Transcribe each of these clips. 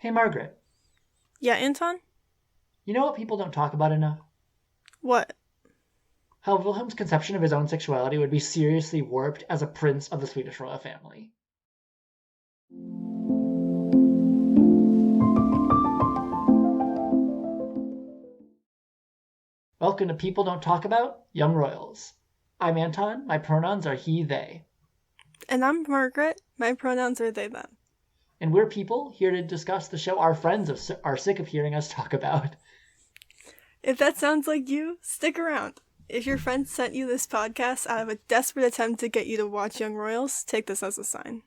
Hey, Margaret. Yeah, Anton? You know what people don't talk about enough? What? How Wilhelm's conception of his own sexuality would be seriously warped as a prince of the Swedish royal family. Welcome to People Don't Talk About Young Royals. I'm Anton. My pronouns are he, they. And I'm Margaret. My pronouns are they, them. And we're people here to discuss the show our friends are sick of hearing us talk about. If that sounds like you, stick around. If your friend sent you this podcast out of a desperate attempt to get you to watch Young Royals, take this as a sign.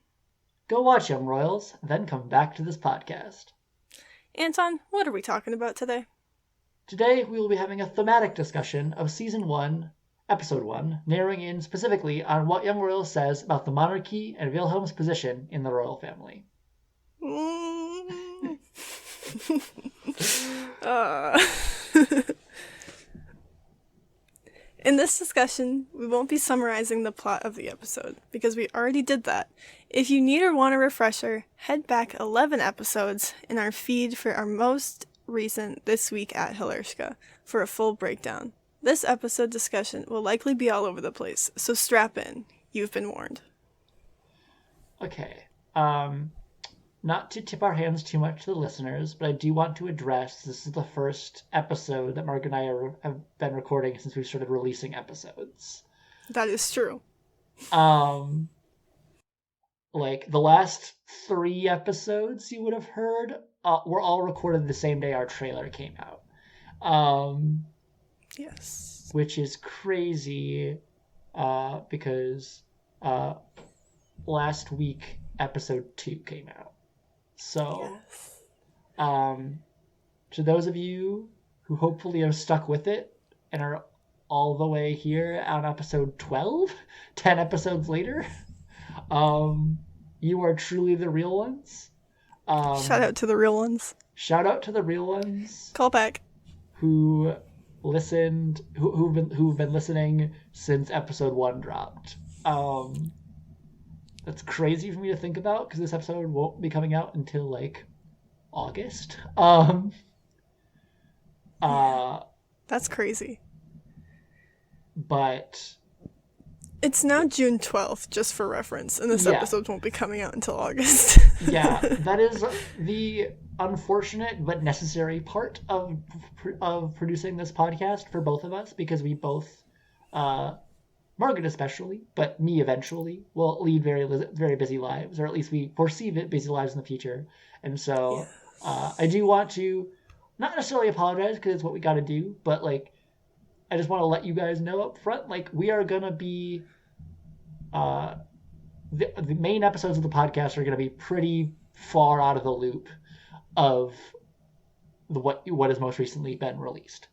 Go watch Young Royals, then come back to this podcast. Anton, what are we talking about today? Today we will be having a thematic discussion of Season 1, Episode 1, narrowing in specifically on what Young Royals says about the monarchy and Wilhelm's position in the royal family. In this discussion, we won't be summarizing the plot of the episode, because we already did that. If you need or want a refresher, head back 11 episodes in our feed for our most recent This Week at Hilarska for a full breakdown. This episode discussion will likely be all over the place, so strap in. You've been warned. Okay. Not to tip our hands too much to the listeners, but I do want to address this is the first episode that Mark and I have been recording since we started releasing episodes. That is true. Like the last 3 episodes you would have heard were all recorded the same day our trailer came out. Yes. Which is crazy because last week episode 2 came out. So, yes. To those of you who hopefully have stuck with it and are all the way here on episode 12, 10 episodes later, you are truly the real ones. Shout out to the real ones. Shout out to the real ones. Call back. Who listened, who've been listening since episode 1 dropped. That's crazy for me to think about because this episode won't be coming out until like August. That's crazy. But it's now June 12th, just for reference, and this episode won't be coming out until August. Yeah, that is the unfortunate but necessary part of producing this podcast for both of us because we both, Margaret especially, but me eventually, will lead very busy lives, or at least we foresee busy lives in the future. And so I do want to not necessarily apologize because it's what we got to do, but like I just want to let you guys know up front, like we are going to be the main episodes of the podcast are going to be pretty far out of the loop of what has most recently been released,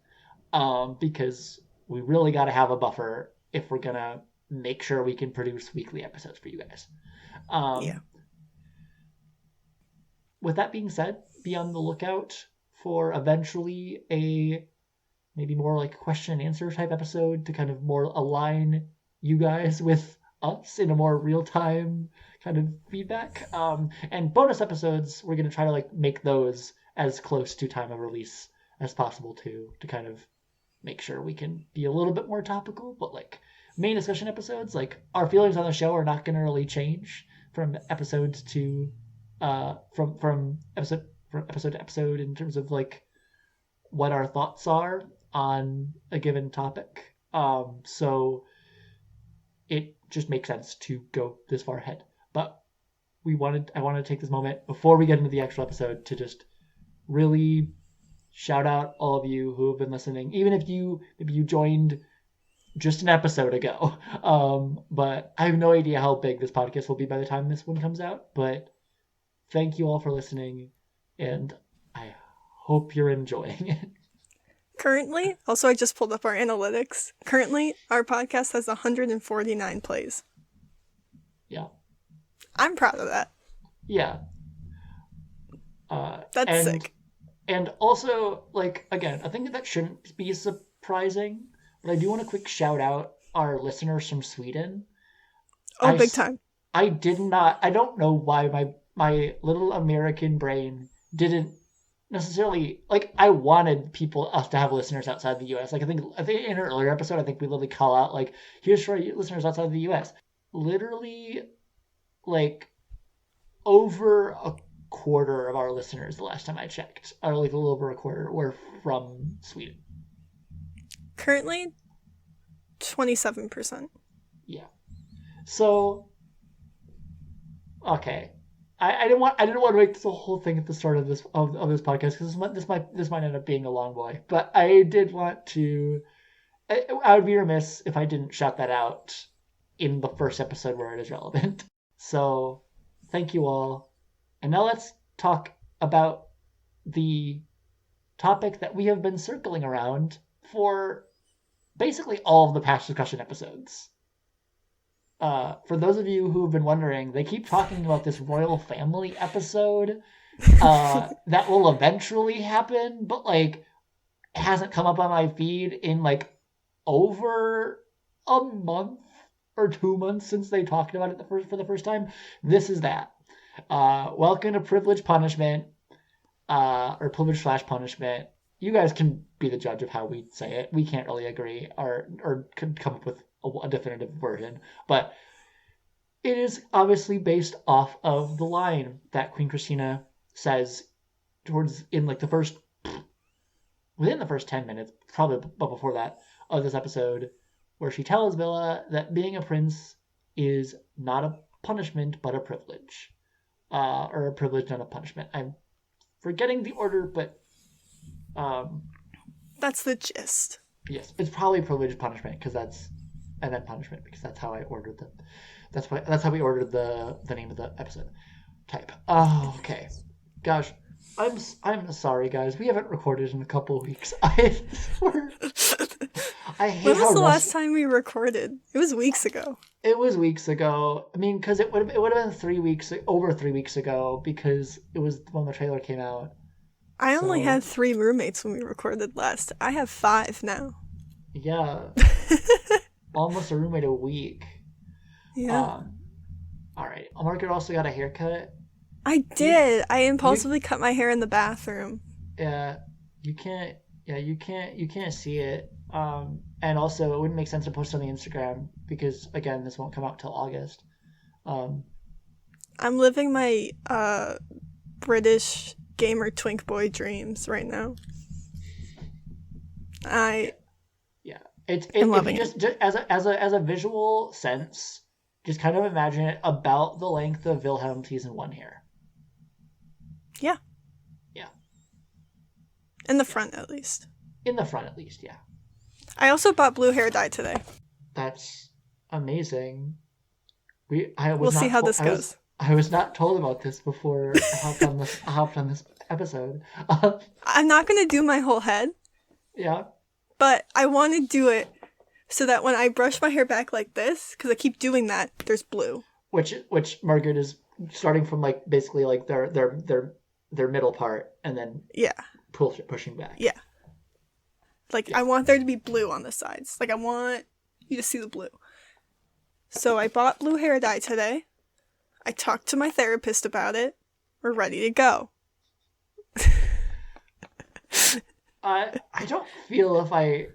because we really got to have a buffer if we're going to make sure we can produce weekly episodes for you guys. With that being said, be on the lookout for eventually a maybe more like question and answer type episode to kind of more align you guys with us in a more real-time kind of feedback. And bonus episodes, we're going to try to like make those as close to time of release as possible to kind of make sure we can be a little bit more topical. But like main discussion episodes, like our feelings on the show are not going to really change from episodes to from episode to episode in terms of like what our thoughts are on a given topic. So it just makes sense to go this far ahead. But I wanted to take this moment before we get into the actual episode to just really shout out all of you who have been listening, even if maybe you joined just an episode ago. But I have no idea how big this podcast will be by the time this one comes out. But thank you all for listening, and I hope you're enjoying it. Currently, also I just pulled up our analytics. Currently, our podcast has 149 plays. Yeah. I'm proud of that. Yeah. That's sick. And also, like, again, I think that shouldn't be surprising, but I do want to quick shout out our listeners from Sweden. Big time. I don't know why my little American brain didn't necessarily like. I wanted us to have listeners outside the U.S. Like I think in an earlier episode, I think we literally call out like, here's for listeners outside the U.S. Literally, like over a quarter of our listeners the last time I checked, or like a little over a quarter, were from Sweden. Currently, 27%. Yeah. So, okay. I didn't want to make this a whole thing at the start of this podcast because this might end up being a long boy. But I did want to. I would be remiss if I didn't shout that out in the first episode where it is relevant. So, thank you all. And now let's talk about the topic that we have been circling around for basically all of the past discussion episodes. For those of you who have been wondering, they keep talking about this royal family episode that will eventually happen, but like it hasn't come up on my feed in like over a month or 2 months since they talked about it for the first time. This is that. Welcome to Privilege Punishment, or Privilege/Punishment. You guys can be the judge of how we say it. We can't really agree or could come up with a definitive version, but it is obviously based off of the line that Queen Christina says within the first 10 minutes, probably but before that, of this episode, where she tells Villa that being a prince is not a punishment but a privilege, or a privilege, not a punishment. I'm forgetting the order, but that's the gist. Yes, it's probably privilege punishment and then punishment because that's how I ordered them. That's how we ordered the name of the episode type. Oh, okay. Gosh, I'm sorry, guys. We haven't recorded in a couple of weeks. I hate when was the last time we recorded? It was weeks ago. It was weeks ago. I mean, because it would have been over 3 weeks ago, because it was when the trailer came out. I only had 3 roommates when we recorded last. I have 5 now. Yeah. Almost a roommate a week. Yeah. All right. Margaret also got a haircut. I did. I impulsively cut my hair in the bathroom. Yeah. You can't see it. And also it wouldn't make sense to post on the Instagram because again, this won't come out till August. I'm living my British gamer twink boy dreams right now. It's just as a visual sense, just kind of imagine it about the length of Wilhelm season 1 hair. Yeah. Yeah. In the front, at least. Yeah. I also bought blue hair dye today. That's amazing. We'll see how this goes. I was not told about this before I hopped on this episode. I'm not going to do my whole head. Yeah. But I want to do it so that when I brush my hair back like this, because I keep doing that, there's blue. Which Margaret is starting from like basically like their middle part and then pushing back. Yeah. Like I want there to be blue on the sides. Like I want you to see the blue. So I bought blue hair dye today. I talked to my therapist about it. We're ready to go. I don't feel if I.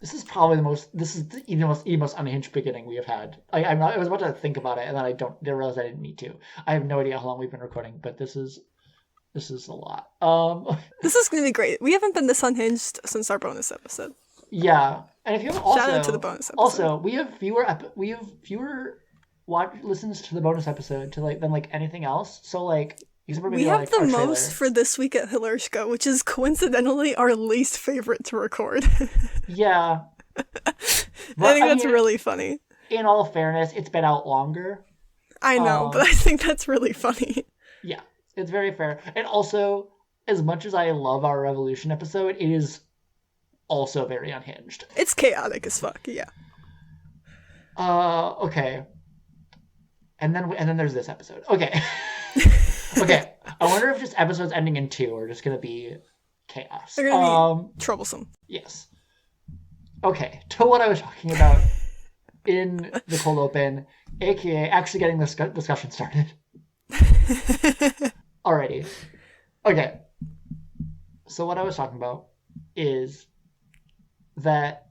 This is probably the most unhinged beginning we have had. I was about to think about it, and then I realized I didn't need to. I have no idea how long we've been recording, but this is a lot. This is gonna be great. We haven't been this unhinged since our bonus episode. Yeah, and if you have also shout out to the bonus episode. Also, we have fewer listens to the bonus episode than anything else. So like. We have the most for this week at Hilarshka, which is coincidentally our least favorite to record. Yeah. I think that's really funny. In all fairness, it's been out longer. I know, but I think that's really funny. Yeah, it's very fair. And also, as much as I love our Revolution episode, it is also very unhinged. It's chaotic as fuck, yeah. Okay. And then there's this episode. Okay. Okay, I wonder if just episodes ending in 2 are just going to be chaos. They're going to be troublesome. Yes. Okay, to what I was talking about in the cold open, aka actually getting this discussion started. Alrighty, Exactly. Okay. So what I was talking about is that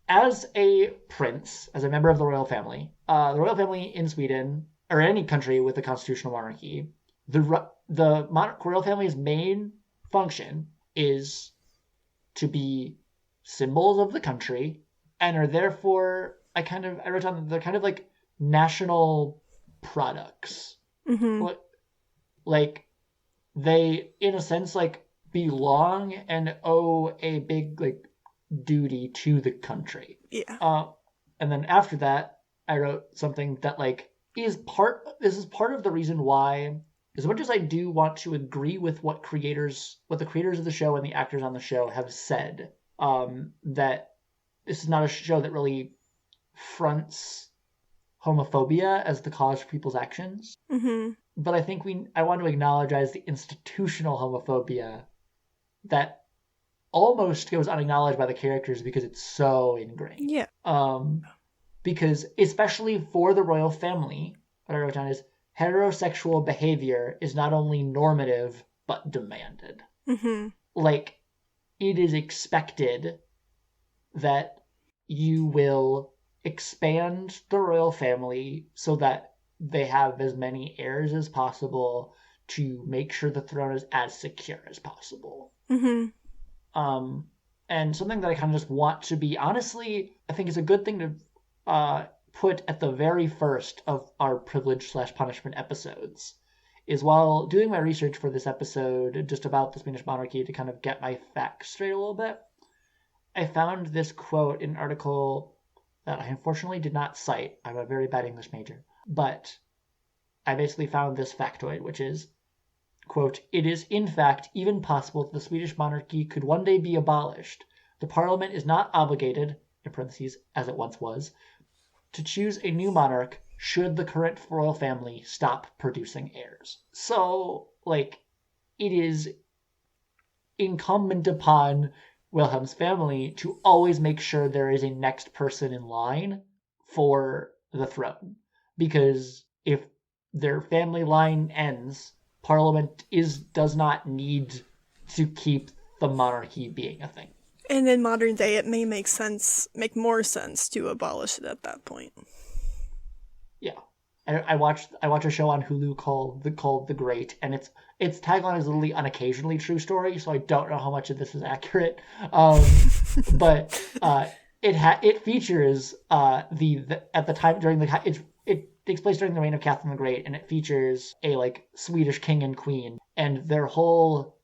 as a prince, as a member of the royal family in Sweden, or any country with a constitutional monarchy, the royal family's main function is to be symbols of the country and are therefore I wrote down that they're kind of like national products. Mm-hmm. Like they, in a sense, like belong and owe a big like duty to the country. Yeah. And then after that, I wrote something that like this is part of the reason why, as much as I do want to agree with what the creators of the show and the actors on the show have said, that this is not a show that really fronts homophobia as the cause for people's actions. Mm-hmm. But I think I want to acknowledge the institutional homophobia that almost goes unacknowledged by the characters because it's so ingrained. Yeah. Because especially for the royal family, what I wrote down is heterosexual behavior is not only normative but demanded. Mm-hmm. Like it is expected that you will expand the royal family so that they have as many heirs as possible to make sure the throne is as secure as possible. Mm-hmm. And something that I kind of just want to be, honestly, I think is a good thing to put at the very first of our privilege/punishment episodes is, while doing my research for this episode just about the Swedish monarchy to kind of get my facts straight a little bit, I found this quote in an article that I unfortunately did not cite. I'm a very bad English major. But I basically found this factoid, which is, quote, "It is in fact even possible that the Swedish monarchy could one day be abolished. The parliament is not obligated, in parentheses, as it once was, to choose a new monarch should the current royal family stop producing heirs." So, like, it is incumbent upon Wilhelm's family to always make sure there is a next person in line for the throne. Because if their family line ends, Parliament does not need to keep the monarchy being a thing. And in modern day, it may make more sense to abolish it at that point. Yeah, I watched a show on Hulu called The Great, and its tagline is literally "an occasionally true story," so I don't know how much of this is accurate. But it features the at the time during the it takes place during the reign of Catherine the Great, and it features a like Swedish king and queen and their whole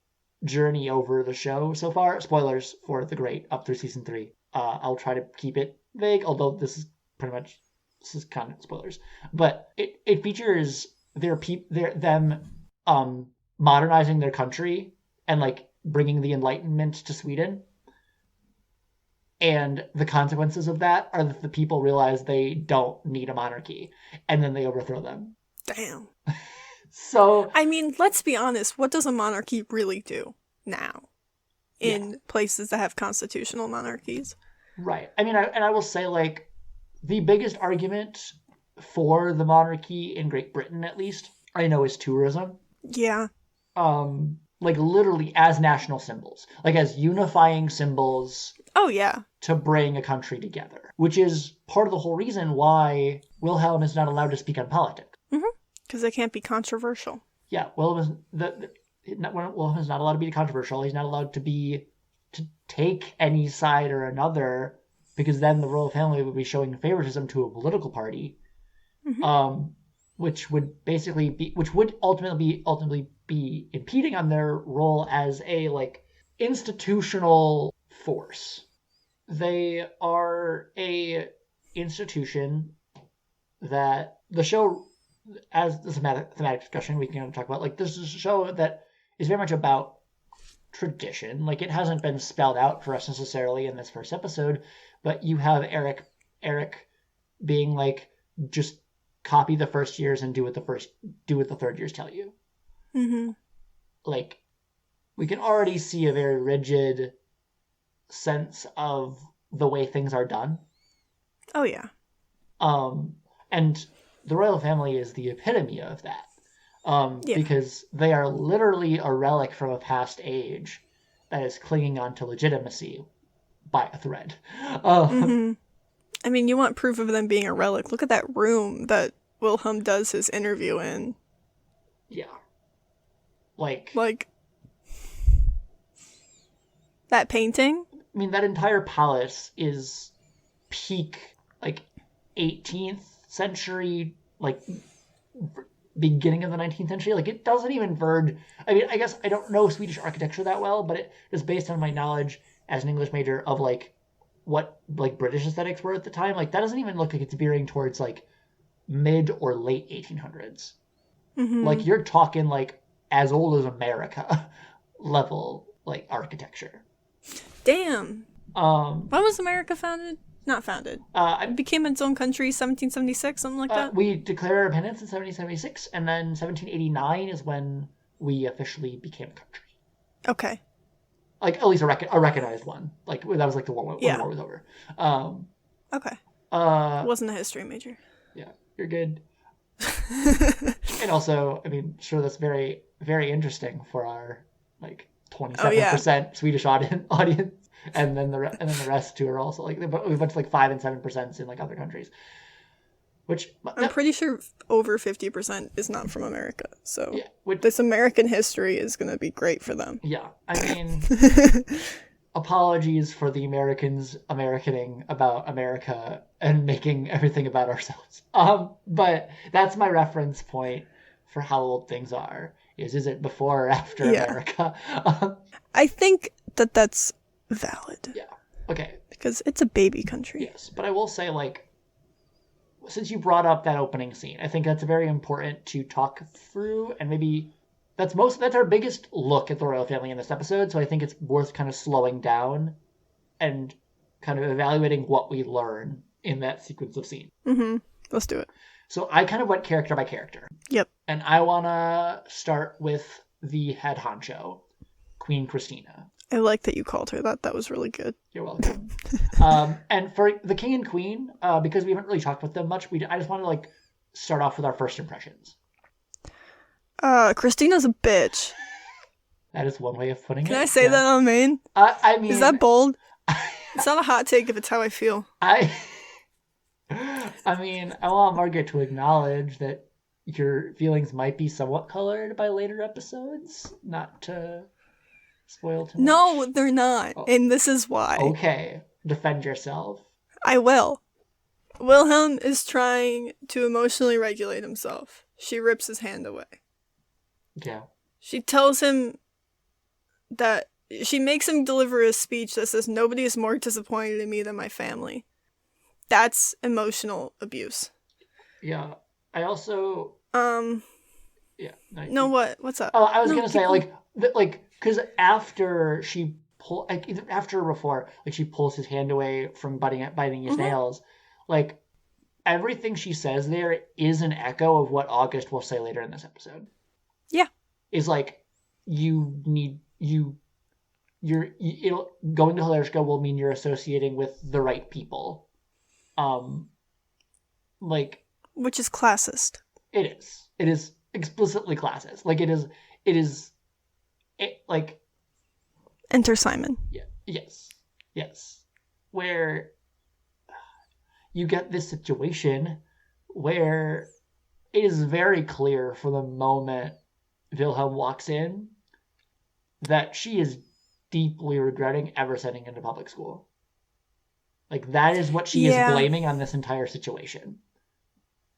journey over the show so far. Spoilers for The Great up through season 3. I'll try to keep it vague, although this is kind of spoilers. But it features them modernizing their country and like bringing the Enlightenment to Sweden. And the consequences of that are that the people realize they don't need a monarchy, and then they overthrow them. Damn. So, I mean, let's be honest. What does a monarchy really do now in places that have constitutional monarchies? Right. I mean, I will say, like, the biggest argument for the monarchy in Great Britain, at least, I know, is tourism. Yeah. Like, literally as national symbols. Like, as unifying symbols. Oh, yeah. To bring a country together. Which is part of the whole reason why Wilhelm is not allowed to speak on politics. Mm-hmm. Because they can't be controversial. Yeah, Wilhelm is not allowed to be controversial. He's not allowed to take any side or another, because then the royal family would be showing favoritism to a political party, which would ultimately be impeding on their role as a like institutional force. They are a institution that the show, as the thematic discussion we can talk about, like, this is a show that is very much about tradition. Like, it hasn't been spelled out for us necessarily in this first episode, but you have Eric being like, just copy the first years and do what the third years tell you. Mm-hmm. Like, we can already see a very rigid sense of the way things are done. Oh yeah. And the royal family is the epitome of that. Yeah. because they are literally a relic from a past age that is clinging on to legitimacy by a thread. I mean, you want proof of them being a relic. Look at that room that Wilhelm does his interview in. Yeah. Like, that painting? I mean, that entire palace is peak, like, 18th century, like, beginning of the 19th century. Like, it doesn't even verge. I mean, I guess I don't know Swedish architecture that well, but it is based on my knowledge as an English major of, like, what, like, British aesthetics were at the time. Like, that doesn't even look like it's veering towards, like, mid or late 1800s. Like, you're talking, like, as old as America level, like, architecture. Damn. When was America founded? Not founded. It became its own country 1776, something like that? We declared our independence in 1776, and then 1789 is when we officially became a country. Okay. Like, at least a recognized one. Like, that was like the war when the war was over. Okay. Wasn't a history major. Yeah, you're good. And also, I mean, sure, that's very, very interesting for our, like, 27% Swedish audience. And then the rest too are also like we went to like 5% and 7% in like other countries, which I'm pretty sure over 50% is not from America. So yeah, this American history is going to be great for them. Yeah, I mean, apologies for the Americans Americaning about America and making everything about ourselves. But that's my reference point for how old things are. Is it before or after America? I think that's valid. Yeah. Okay. Because it's a baby country. Yes, but I will say, like, since you brought up that opening scene, I think that's very important to talk through, and maybe that's our biggest look at the royal family in this episode. So I think it's worth kind of slowing down and kind of evaluating what we learn in that sequence of scenes. Let's do it. So I kind of went character by character. Yep. And I want to start with the head honcho, Queen Christina. I like that you called her that. That was really good. You're welcome. And for the king and queen, because we haven't really talked with them much, I just want to like start off with our first impressions. Christina's a bitch. That is one way of putting it. Can I say that on main? I mean, is that bold? It's not a hot take if it's how I feel. I mean, I want Margaret to acknowledge that your feelings might be somewhat colored by later episodes, not to spoil too much. No, they're not, and this is why. Okay, defend yourself. I will. Wilhelm is trying to emotionally regulate himself. She rips his hand away. Yeah. She tells him that she makes him deliver a speech that says, "Nobody is more disappointed in me than my family." That's emotional abuse. Yeah. I also... Yeah. No, what? What's up? Oh, I was going to say, because after she after or before, like, she pulls his hand away from biting his nails, like, everything she says there is an echo of what August will say later in this episode. Yeah. Is like, going to Hilarska will mean you're associating with the right people. Like, which is classist. It is explicitly classist. Like, like, enter Simon. Yeah. Yes. Where you get this situation where it is very clear from the moment Wilhelm walks in that she is deeply regretting ever sending him to public school. Like, that is what she is blaming on this entire situation.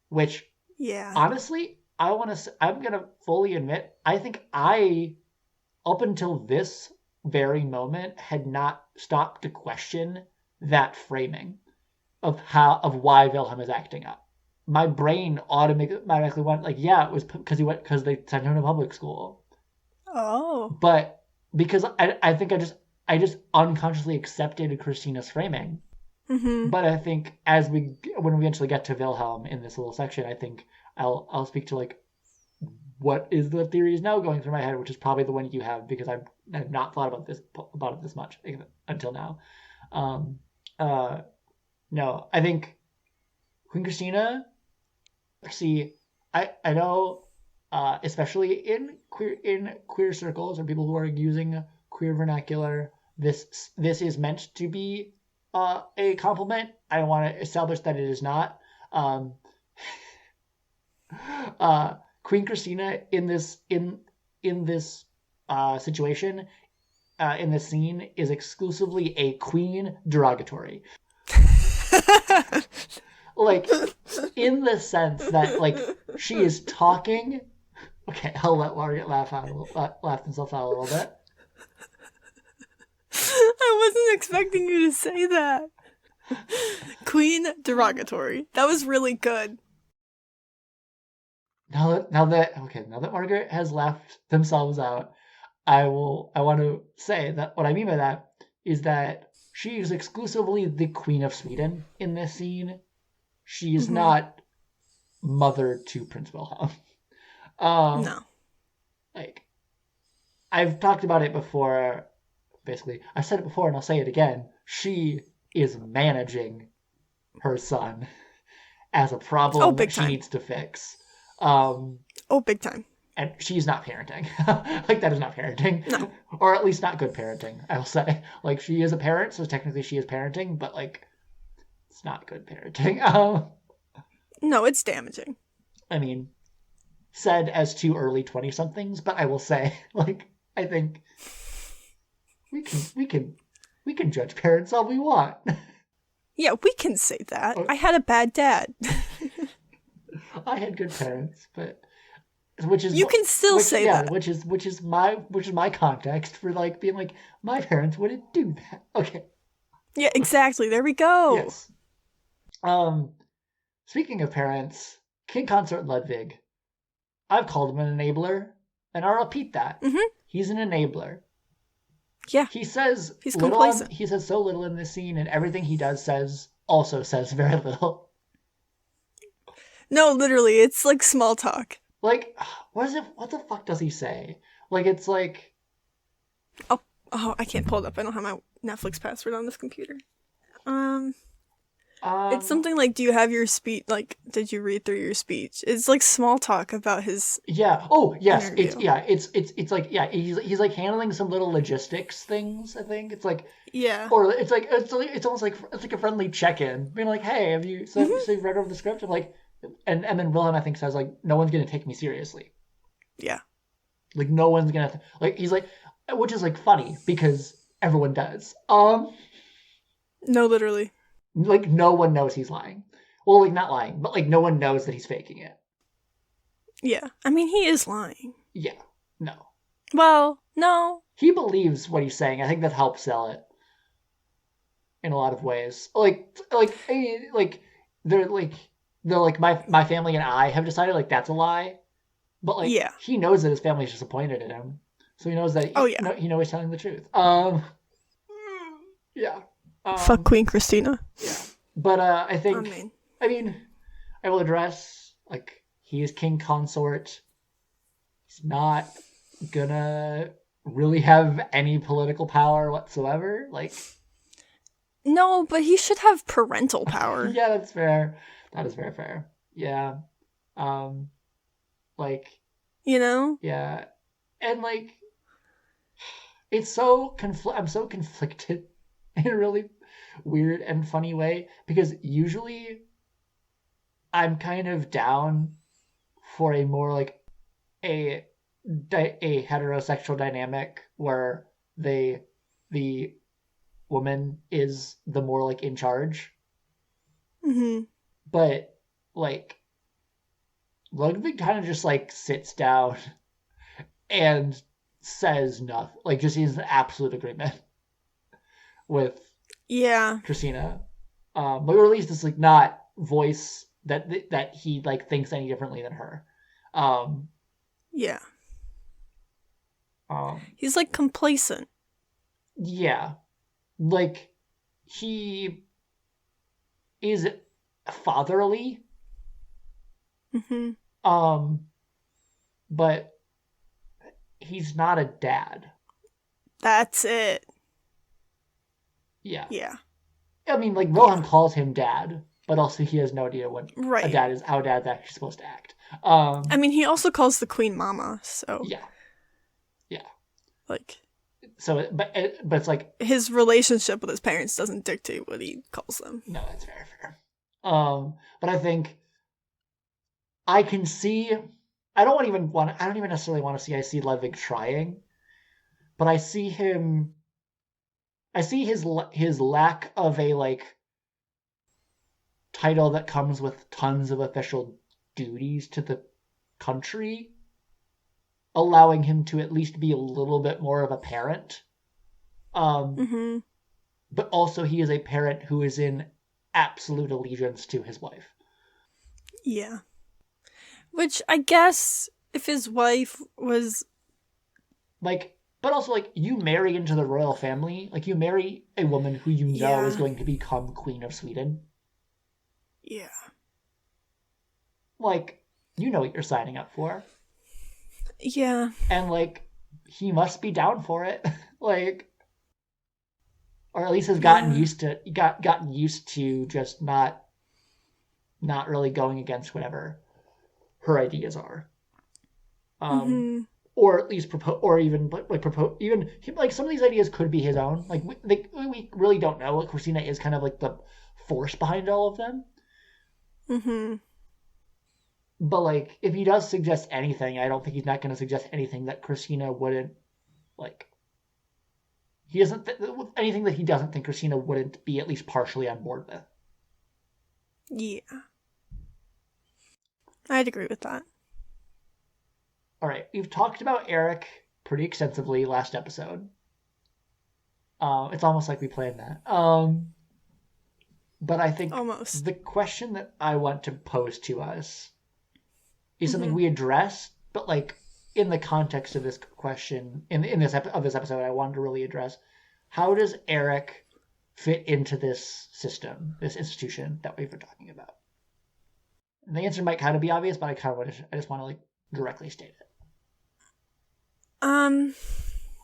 Which, honestly, I'm going to fully admit, I think up until this very moment, had not stopped to question that framing of why Wilhelm is acting up. My brain automatically went like, it was because they sent him to public school. Oh. But because I think I just unconsciously accepted Christina's framing. Mm-hmm. But I think when we eventually get to Wilhelm in this little section, I think I'll speak to like what is the theories now going through my head, which is probably the one you have, because I've not thought about it this much until now. No, I think Queen Christina. See, I know especially in queer circles or people who are using queer vernacular, this is meant to be a compliment. I want to establish that it is not. Um, Queen Christina in this situation, in this scene, is exclusively a queen derogatory. Like, in the sense that, like, she is talking. Okay, I'll let Margaret laugh himself out a little bit. I wasn't expecting you to say that. Queen derogatory. That was really good. Now that Margaret has laughed themselves out, I want to say that what I mean by that is that she is exclusively the Queen of Sweden in this scene. She is not mother to Prince Wilhelm. No. Like, I've talked about it before. Basically, I said it before and I'll say it again. She is managing her son as a problem that she needs to fix. Big time. And she's not parenting. Like, that is not parenting. No. Or at least not good parenting, I will say. Like, she is a parent, so technically she is parenting, but, like, it's not good parenting. No, it's damaging. I mean, said as two early 20-somethings, but I will say, like, I think we can judge parents all we want. Yeah, we can say that. I had a bad dad. I had good parents, but which is you can still say that. Which is my context for, like, being like, my parents wouldn't do that. Okay. Yeah, exactly. There we go. Yes. Speaking of parents, King Consort Ludwig, I've called him an enabler, and I'll repeat that. He's an enabler. Yeah. He says he's complacent. He says so little in this scene, and everything he does says very little. No, literally, it's like small talk. Like, what the fuck does he say? Like, it's like... Oh, I can't pull it up. I don't have my Netflix password on this computer. It's something like, do you have your speech? Like, did you read through your speech? It's like small talk about his. Yeah. Oh, yes. Interview. It's like, yeah. He's like handling some little logistics things. I think it's like, yeah. Or it's almost like it's like a friendly check-in, being like, hey, have you so you've read over the script? I'm like, and then Wilhelm, I think, says, like, no one's gonna take me seriously. Yeah. Like, no one's gonna like. He's like, which is like funny because everyone does. No, literally. Like, no one knows he's lying. Well, like, not lying, but, like, no one knows that he's faking it. Yeah. I mean, he is lying. Yeah. No. Well, no. He believes what he's saying. I think that helps sell it in a lot of ways. They're like my family and I have decided, like, that's a lie. But, like, yeah. He knows that his family's disappointed in him. So he knows that he knows he's telling the truth. Yeah. Fuck Queen Christina. Yeah. But I think I will address, like, he is king consort. He's not gonna really have any political power whatsoever. Like, no, but he should have parental power. Yeah, that's fair. That is very fair. Yeah. Like, you know? Yeah. And, like, it's so I'm so conflicted in a really weird and funny way, because usually I'm kind of down for a more, like, a heterosexual dynamic where the woman is the more, like, in charge. But, like, Ludwig kind of just, like, sits down and says nothing. Like, just is in absolute agreement with Christina. But at least it's, like, not voice that he, like, thinks any differently than her. Yeah. He's, like, complacent. Yeah. Like, he is fatherly. But he's not a dad. That's it. Yeah. Yeah. I mean, like, Wilhelm calls him dad, but also he has no idea what how dad's actually supposed to act. I mean, he also calls the queen mama, so Yeah. like, So, but it's like, his relationship with his parents doesn't dictate what he calls them. no, that's very fair. But I think I can see. I don't even necessarily want to see. I see Ludwig trying, but I see him. I see his lack of a like title that comes with tons of official duties to the country, allowing him to at least be a little bit more of a parent. But also he is a parent who is in absolute allegiance to his wife. Yeah. Which I guess if his wife was like, but also like you marry into the royal family, like you marry a woman who you know is going to become Queen of Sweden. Yeah. Like, you know what you're signing up for. Yeah. And like he must be down for it. Like, or at least has gotten used to just not really going against whatever her ideas are. Or at least propose, or even like propose, even like some of these ideas could be his own. Like we really don't know. Like Christina is kind of like the force behind all of them. But like, if he does suggest anything, I don't think he's not going to suggest anything that Christina wouldn't like. He doesn't anything that he doesn't think Christina wouldn't be at least partially on board with. Yeah, I'd agree with that. All right, we've talked about Eric pretty extensively last episode. It's almost like we planned that. But I think almost the question that I want to pose to us is something we addressed, but like in the context of this question, in this episode, I wanted to really address: how does Eric fit into this system, this institution that we've been talking about? And the answer might kind of be obvious, but I just want to like directly state it.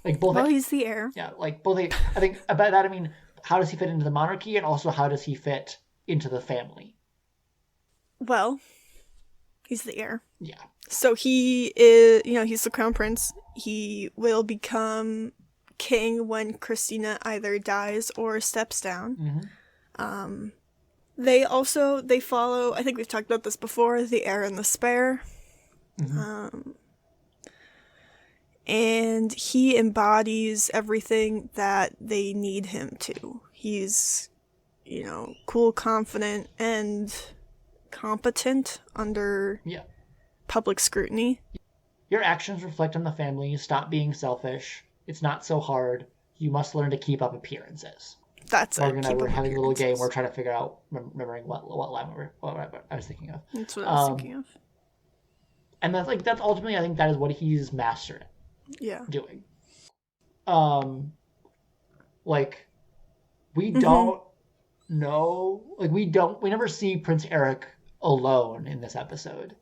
Like both. Well, he's the heir. Yeah, like both. I think about that. I mean, how does he fit into the monarchy, and also how does he fit into the family? Well, he's the heir. Yeah. So he is, he's the crown prince. He will become king when Christina either dies or steps down. They follow, I think we've talked about this before, the heir and the spare. And he embodies everything that they need him to. He's, cool, confident, and competent under public scrutiny. Your actions reflect on the family. Stop being selfish. It's not so hard. You must learn to keep up appearances. That's it. Morgan and I were having a little game. We're trying to figure out, remembering what line I was thinking of. That's what I was thinking of. And that's ultimately, I think that is what he's mastered at doing. Like, we don't know, like we never see Prince Eric alone in this episode.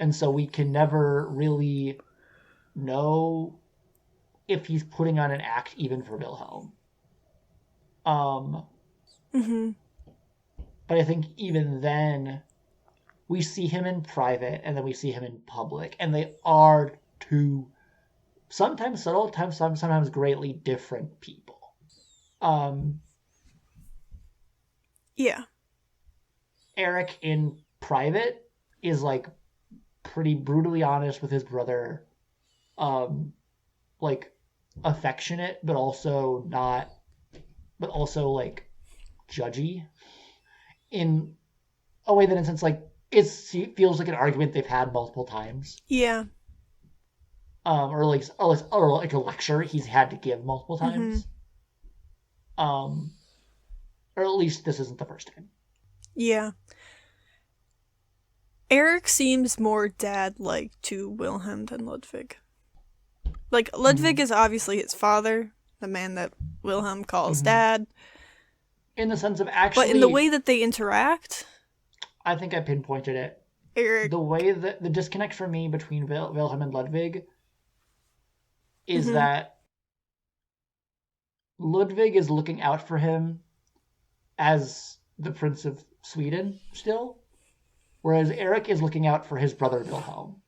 And so we can never really know if he's putting on an act even for Wilhelm. But I think even then, we see him in private and then we see him in public, and they are two sometimes subtle, sometimes greatly different people. Eric in private is like pretty brutally honest with his brother, like affectionate, but also like judgy in a way that, in a sense, like it feels like an argument they've had multiple times. Yeah. Or like a lecture he's had to give multiple times. Or at least this isn't the first time. Yeah. Eric seems more dad-like to Wilhelm than Ludwig. Like, Ludwig is obviously his father, the man that Wilhelm calls dad. In the sense of actually... But in the way that they interact... I think I pinpointed it. Eric... The way that the disconnect for me between Wilhelm and Ludwig is that Ludwig is looking out for him as the Prince of Sweden still. whereas Eric is looking out for his brother Wilhelm.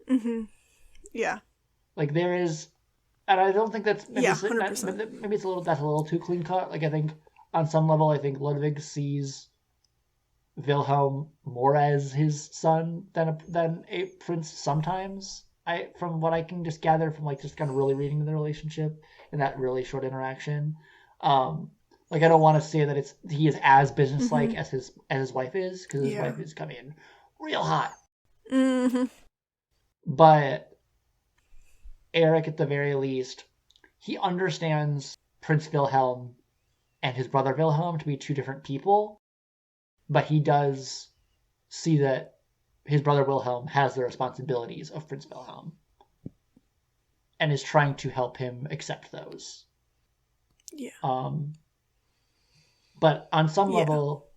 Mm-hmm. Yeah. Like there is, and I don't think that's maybe 100%. maybe it's a little too clean cut. Like I think on some level, I think Ludwig sees Wilhelm more as his son than a prince sometimes. From what I can just gather from like just kind of really reading the relationship in that really short interaction. Like I don't want to say that he is as businesslike Mm-hmm. as his wife is, because his wife is coming in real hot. Mm-hmm. But Eric, at the very least, he understands Prince Wilhelm and his brother Wilhelm to be two different people, but he does see that his brother Wilhelm has the responsibilities of Prince Wilhelm and is trying to help him accept those. Yeah. But on some Yeah. level,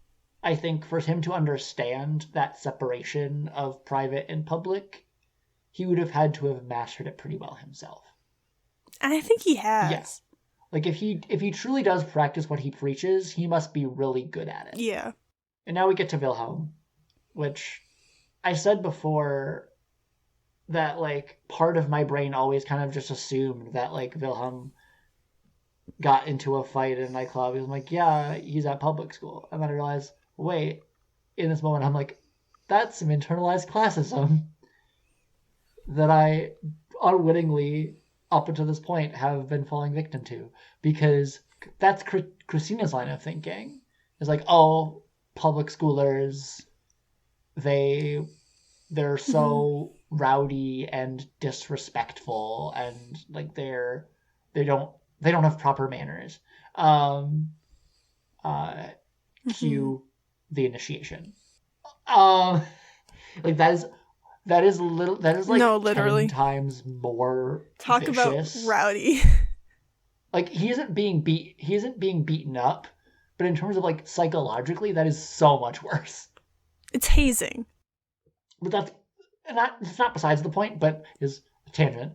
I think for him to understand that separation of private and public, he would have had to have mastered it pretty well himself. And I think he has. Yes. Like if he truly does practice what he preaches, he must be really good at it. Yeah. And now we get to Wilhelm, which I said before that like part of my brain always kind of just assumed that like Wilhelm got into a fight in a nightclub. He was like, yeah, he's at public school. And then I realized, wait, in this moment I'm like, that's some internalized classism that I unwittingly up until this point have been falling victim to, because that's Christina's line of thinking. It's like, oh, public schoolers, they're so rowdy and disrespectful, and like they don't have proper manners. Cue the initiation. Like that is like no, literally 10 times more talk vicious. about rowdy. Like he isn't being beaten up, but in terms of like psychologically, that is so much worse. It's hazing. But it's not besides the point, but is a tangent.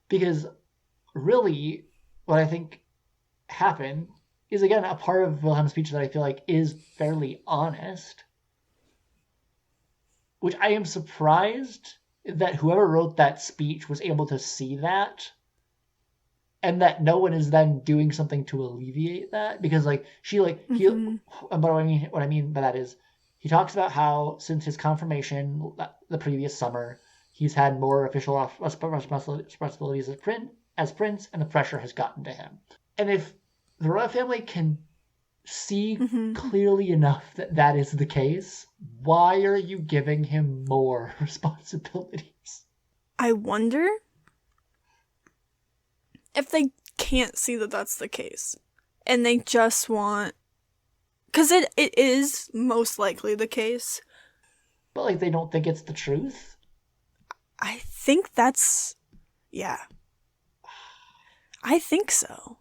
Because really what I think happened is again a part of Wilhelm's speech that I feel like is fairly honest, which I am surprised that whoever wrote that speech was able to see that, and that no one is then doing something to alleviate that, because like he but what I mean by that is he talks about how since his confirmation the previous summer, he's had more official responsibilities as prince, and the pressure has gotten to him. And if the royal family can see clearly enough that that is the case, why are you giving him more responsibilities? I wonder if they can't see that that's the case, and they just want, because it is most likely the case, but like they don't think it's the truth. I think that's, yeah, I think so.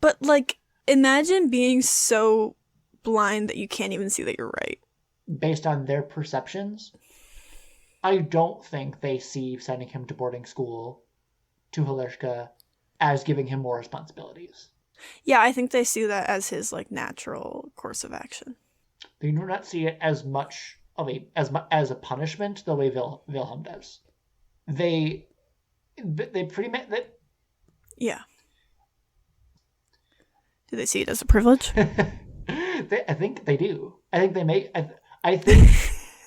But like, imagine being so blind that you can't even see that you're right. Based on their perceptions, I don't think they see sending him to boarding school to Halershka as giving him more responsibilities. Yeah, I think they see that as his like natural course of action. They do not see it as much of as a punishment the way Wilhelm does. They pretty much that. Yeah. Do they see it as a privilege? I think they do. I think they make. I think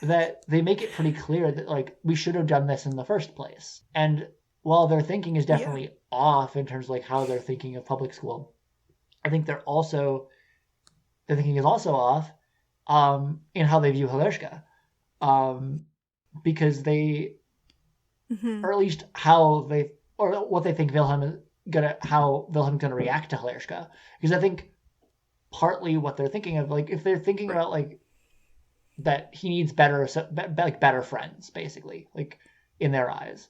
that they make it pretty clear that like we should have done this in the first place. And while their thinking is definitely off in terms of like how they're thinking of public school, I think their thinking is also off in how they view Halershka, because they, or at least how they, or what they think how Wilhelm's gonna react to Halershka. Because I think partly what they're thinking of, like if they're thinking about like that he needs better friends, basically, like in their eyes.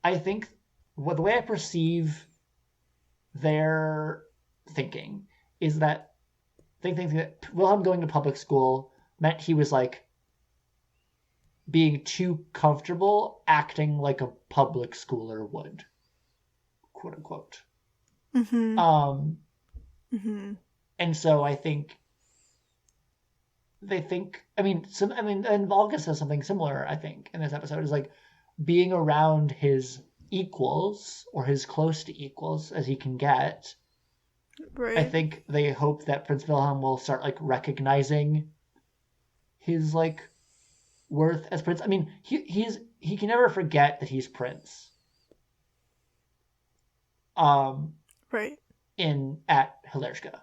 I think the way I perceive their thinking is that they think that Wilhelm going to public school meant he was like being too comfortable acting like a public schooler would, quote unquote. And so I think they think, and Volga says something similar, I think, in this episode, is like being around his equals, or his close to equals as he can get. Right. I think they hope that Prince Wilhelm will start like recognizing his like worth as prince. I mean, he can never forget that he's prince. Right. At Hilershka,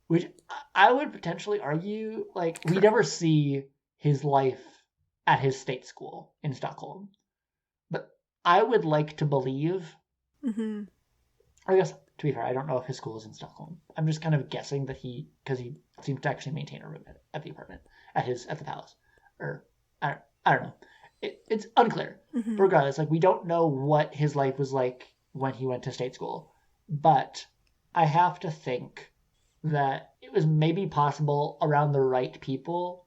which I would potentially argue, like, we never see his life at his state school in Stockholm, but I would like to believe. Mm-hmm. I guess, to be fair, I don't know if his school is in Stockholm. I'm just kind of guessing that because he seems to actually maintain a room at the apartment at the palace, or I don't know. It's unclear. Mm-hmm. But regardless, like, we don't know what his life was like when he went to state school, but I have to think that it was maybe possible around the right people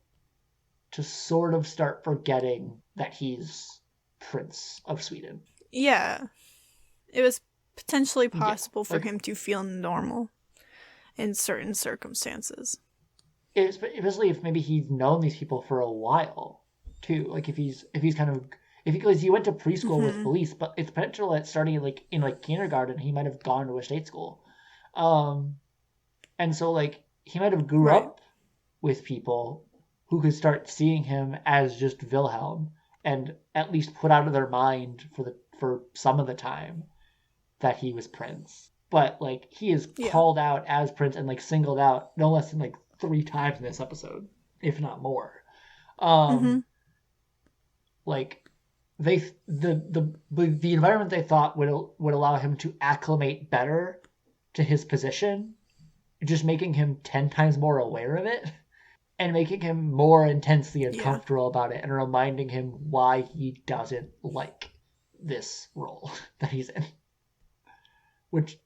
to sort of start forgetting that he's Prince of Sweden. Yeah. It was potentially possible for him to feel normal in certain circumstances. Especially if maybe he's known these people for a while too. Like if he's kind of, because he went to preschool with police, but it's potential that starting in kindergarten he might have gone to a state school, and so like he might have grew up with people who could start seeing him as just Wilhelm, and at least put out of their mind for some of the time that he was Prince. But like he is called out as Prince and like singled out no less than like 3 times in this episode, if not more. Like the environment they thought would allow him to acclimate better to his position, just making him 10 times more aware of it and making him more intensely uncomfortable about it, and reminding him why he doesn't like this role that he's in. Which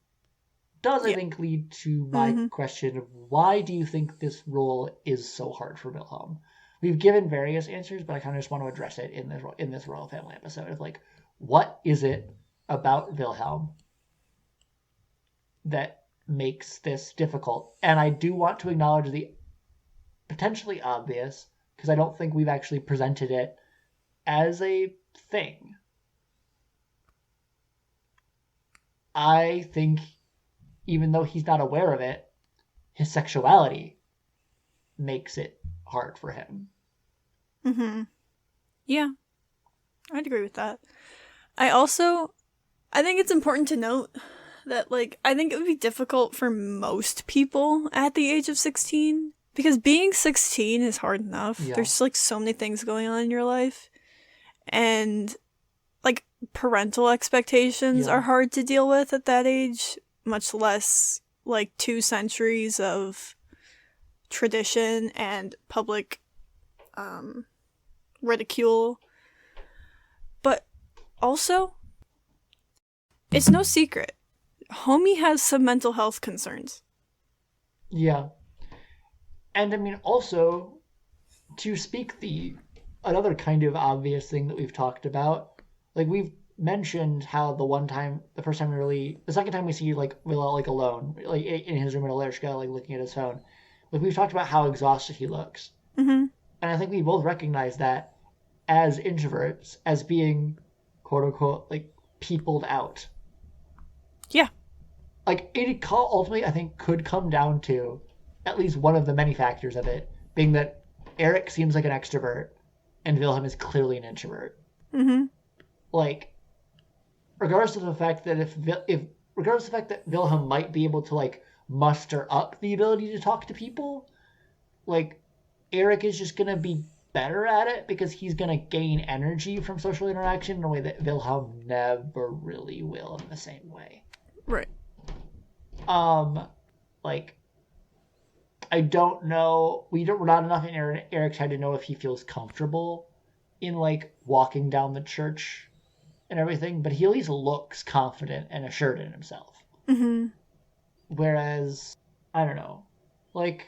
does, I think, lead to my question of why do you think this role is so hard for Wilhelm? We've given various answers, but I kind of just want to address it in this Royal Family episode of like, what is it about Wilhelm that makes this difficult? And I do want to acknowledge the potentially obvious, because I don't think we've actually presented it as a thing. I think, even though he's not aware of it, his sexuality makes it hard for him. Yeah, I'd agree with that. I think it's important to note that, like, I think it would be difficult for most people at the age of 16, because being 16 is hard enough. Yeah. There's, like, so many things going on in your life. And, like, parental expectations are hard to deal with at that age, much less, like, 2 centuries of tradition and public ridicule. But also, it's no secret, Homie has some mental health concerns. Yeah. And I mean, also, to speak another kind of obvious thing that we've talked about, like we've mentioned how the second time we see like Willow like alone, like in his room at Alershka, like looking at his phone, like we've talked about how exhausted he looks. And I think we both recognize that as introverts, as being quote unquote like peopled out. Yeah. Like it ultimately, I think, could come down to at least one of the many factors of it being that Eric seems like an extrovert and Wilhelm is clearly an introvert. Like, regardless of the fact that Wilhelm might be able to like muster up the ability to talk to people, like Eric is just gonna be better at it because he's gonna gain energy from social interaction in a way that Wilhelm never really will in the same way. Right. Like, I don't know. We're not enough in Eric's head to know if he feels comfortable in like walking down the church and everything, but he at least looks confident and assured in himself. Whereas, I don't know, like,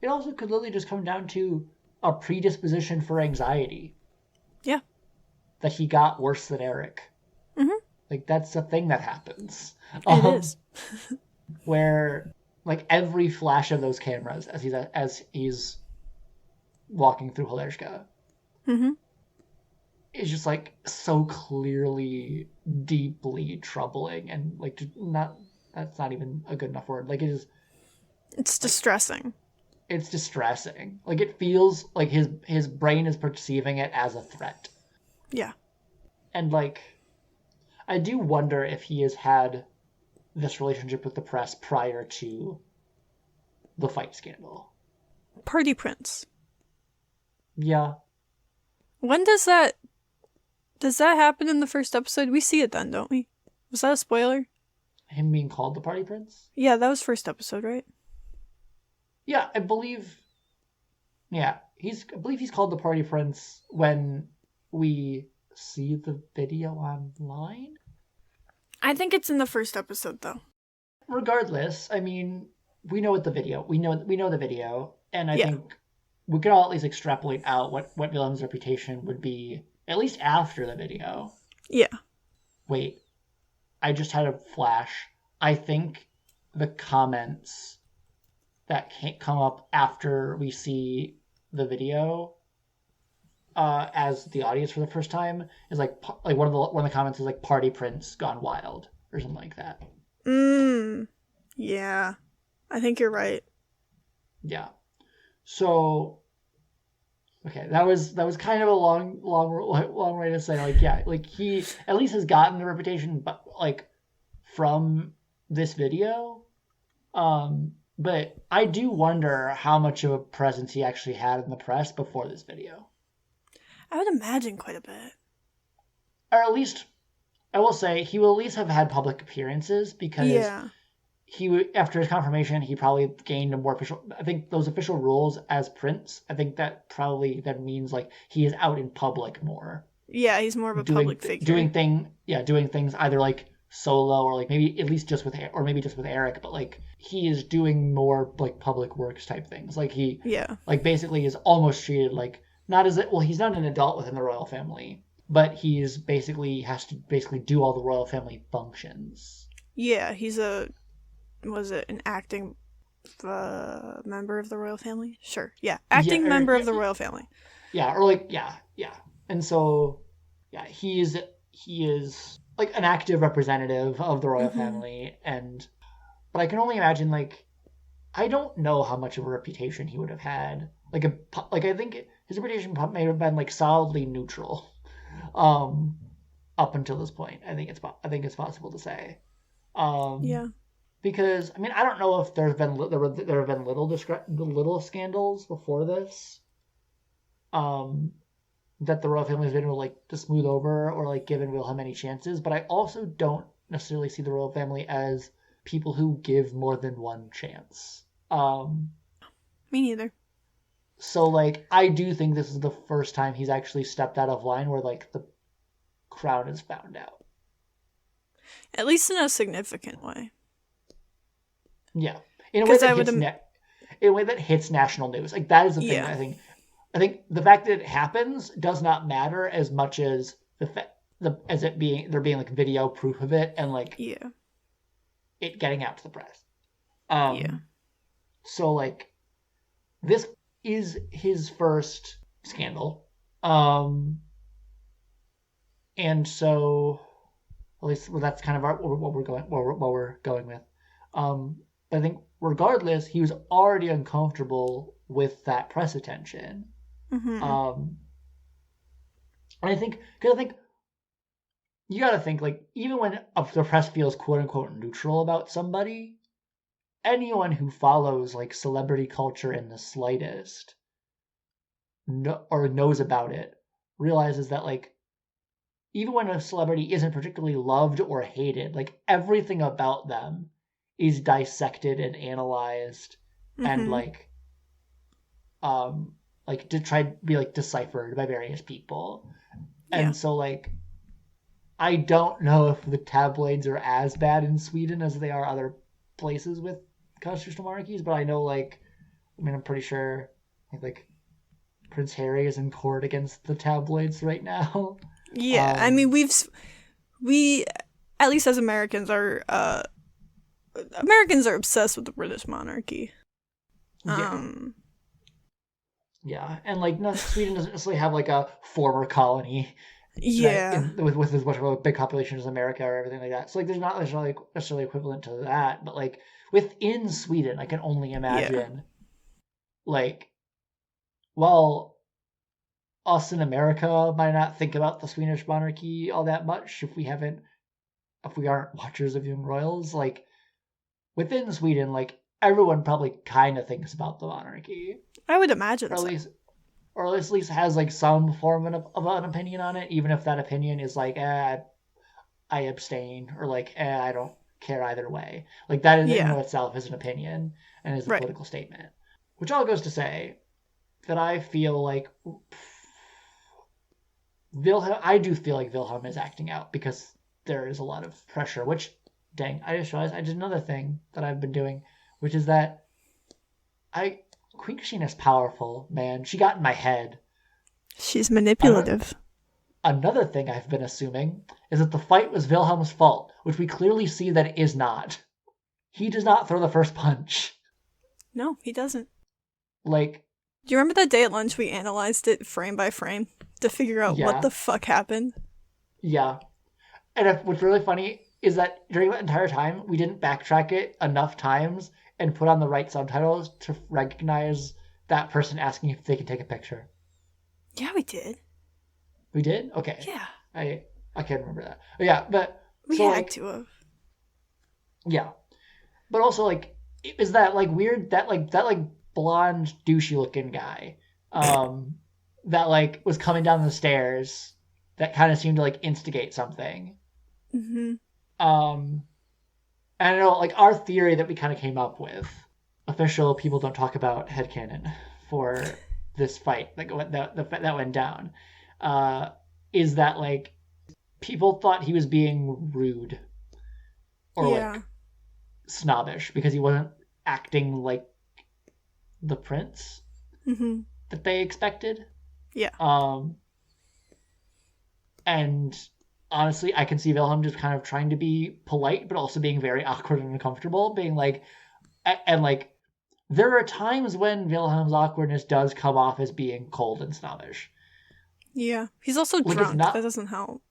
it also could literally just come down to a predisposition for anxiety. Yeah. That he got worse than Eric. Like, that's a thing that happens. It is. Where like every flash of those cameras as he's walking through Hilerska Mm-hmm. is just like so clearly deeply troubling, and like not that's not even a good enough word. Like it is, It's like, distressing. it's distressing. Like it feels like his brain is perceiving it as a threat. Yeah. And like I do wonder if he has had this relationship with the press prior to the fight scandal. Party Prince. Yeah. When does that happen in the first episode? We see it then, don't we? Was that a spoiler? Him being called the Party Prince? Yeah, that was first episode, right? Yeah, I believe. Yeah, I believe he's called the Party Prince when we see the video online. I think it's in the first episode, though. Regardless, I mean, we know what the video. We know the video, and I Yeah. think we can all at least extrapolate out what Willem's reputation would be at least after the video. Yeah. Wait, I just had a flash. I think the comments that can't come up after we see the video as the audience for the first time is like one of the comments is like "Party Prince gone wild" or something like that. Yeah. I think you're right. Yeah. So okay, that was kind of a long way to say, like, yeah, like he at least has gotten the reputation, but like from this video. But I do wonder how much of a presence he actually had in the press before this video. I would imagine quite a bit. Or at least, I will say, he will at least have had public appearances because after his confirmation, he probably gained a more official. I think those official roles as Prince. I think that probably that means like he is out in public more. Yeah, he's more of a public figure. Doing things either like solo or like maybe at least just with Eric, but like he is doing more like public works type things. Like he like basically is almost treated like not as well. He's not an adult within the royal family, but he's basically has to do all the royal family functions. Yeah, he's an acting member of the royal family? Sure, yeah. Acting member of the royal family. Yeah, or like, yeah. And so, yeah, he is like an active representative of the royal family, but I can only imagine, like, I don't know how much of a reputation he would have had. Like, I think his reputation may have been, like, solidly neutral up until this point. I think it's possible to say. Yeah. Because I mean, I don't know if there have been little scandals before this, that the royal family has been able to smooth over or like given Wilhelm any chances. But I also don't necessarily see the royal family as people who give more than one chance. Me neither. So like, I do think this is the first time he's actually stepped out of line where like the crown is found out. At least in a significant way. Yeah, in a way that hits national news. Like that is the thing. Yeah. I think the fact that it happens does not matter as much as there being like video proof of it and like it getting out to the press. So like this is his first scandal, and so at least that's kind of what we're going with. But I think regardless, he was already uncomfortable with that press attention. And I think you got to think like even when the press feels quote unquote neutral about somebody, anyone who follows like celebrity culture in the slightest or knows about it realizes that like even when a celebrity isn't particularly loved or hated, like everything about them is dissected and analyzed and to try to be like deciphered by various people. And so like I don't know if the tabloids are as bad in Sweden as they are other places with constitutional monarchies, but I know I'm pretty sure like Prince Harry is in court against the tabloids right now. Yeah, I mean we at least as Americans are Americans are obsessed with the British monarchy. Yeah. Yeah, and like Sweden doesn't necessarily have like a former colony with as much of a big population as America or everything like that. So like there's not necessarily equivalent to that, but like within Sweden, I can only imagine like, well, us in America might not think about the Swedish monarchy all that much if we aren't watchers of young royals. Like within Sweden, like everyone probably kind of thinks about the monarchy. I would imagine, or at least has like some form of an opinion on it, even if that opinion is like, I abstain, or like, I don't care either way. Like that in and of itself is an opinion and is a political statement. Which all goes to say that I feel like I do feel like Wilhelm is acting out because there is a lot of pressure. Which, dang, I just realized I did another thing that I've been doing, which is that Queen Christina's powerful, man. She got in my head. She's manipulative. Another thing I've been assuming is that the fight was Wilhelm's fault, which we clearly see that it is not. He does not throw the first punch. No, he doesn't. Like, do you remember that day at lunch we analyzed it frame by frame to figure out what the fuck happened? Yeah. And what's really funny is that during that entire time, we didn't backtrack it enough times and put on the right subtitles to recognize that person asking if they can take a picture. Yeah, we did. We did? Okay. Yeah. I can't remember that. Yeah, but we had to have. Yeah. But also, like, is that like weird that blonde douchey looking guy that like was coming down the stairs that kind of seemed to like instigate something. I don't know, like our theory that we kind of came up with, official people don't talk about headcanon for this fight that went down, is that like people thought he was being rude or like snobbish because he wasn't acting like the prince that they expected. Yeah. And honestly, I can see Wilhelm just kind of trying to be polite, but also being very awkward and uncomfortable, being like, and like, there are times when Wilhelm's awkwardness does come off as being cold and snobbish. Yeah. He's also drunk. That doesn't help.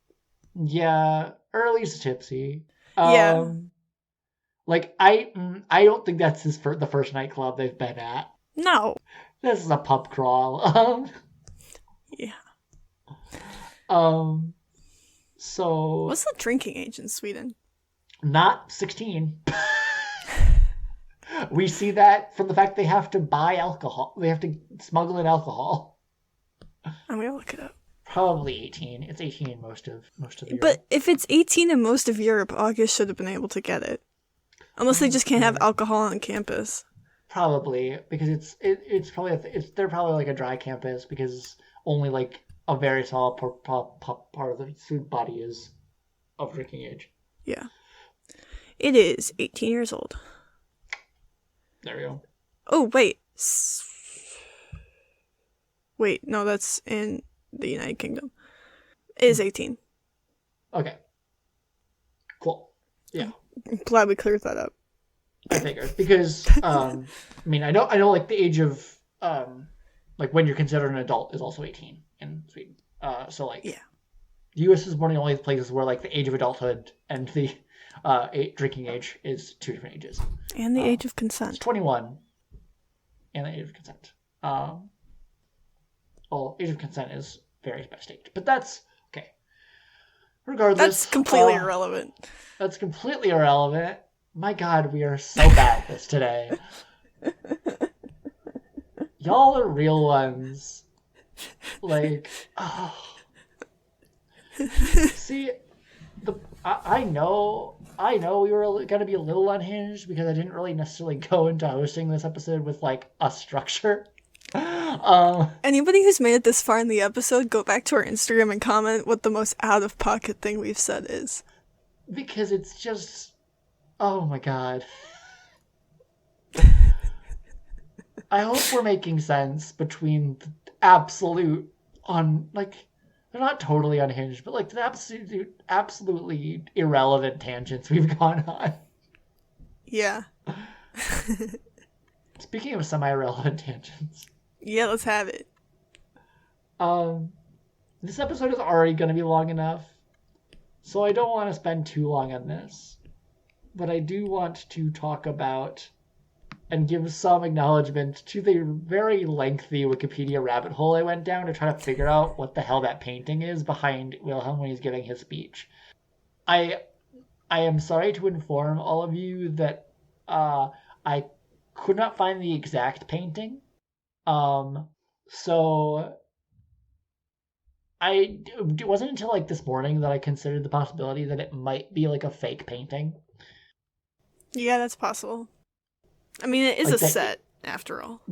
Yeah. Or at least tipsy. Like, I don't think that's the first nightclub they've been at. No. This is a pub crawl. Yeah. So... What's the drinking age in Sweden? Not 16. We see that from the fact they have to buy alcohol. They have to smuggle in alcohol. I'm gonna look it up. Probably 18. It's 18 in most of Europe. But if it's 18 in most of Europe, August should have been able to get it. Unless they just can't have alcohol on campus. Probably, because they're probably like a dry campus because only like a very small part of the student body is of drinking age. Yeah. It is 18 years old. There we go. Oh, wait. Wait, no, that's in the United Kingdom. It is 18. Okay. Cool. Yeah. I'm glad we cleared that up. I figured because I mean I know like the age of like when you're considered an adult is also 18 in Sweden. So like the U.S. is one of the only places where like the age of adulthood and the drinking age is two different ages. And the age of consent. It's 21. And the age of consent. Well, age of consent is varies by state, but that's okay. Regardless, that's completely irrelevant. That's completely irrelevant. My God, we are so bad at this today. Y'all are real ones. Like, oh. See, I know we were gonna be a little unhinged because I didn't really necessarily go into hosting this episode with like a structure. Anybody who's made it this far in the episode, go back to our Instagram and comment what the most out of pocket thing we've said is. Because it's just, oh my God. I hope we're making sense between the absolute like, they're not totally unhinged, but like the absolutely irrelevant tangents we've gone on. Yeah. Speaking of semi-relevant tangents, Yeah, let's have it. this episode is already going to be long enough, so I don't want to spend too long on this. But I do want to talk about and give some acknowledgement to the very lengthy Wikipedia rabbit hole I went down to try to figure out what the hell that painting is behind Wilhelm when he's giving his speech. I am sorry to inform all of you that I could not find the exact painting. So it wasn't until like this morning that I considered the possibility that it might be like a fake painting. Yeah, that's possible. I mean, it is Like a that- set, after all.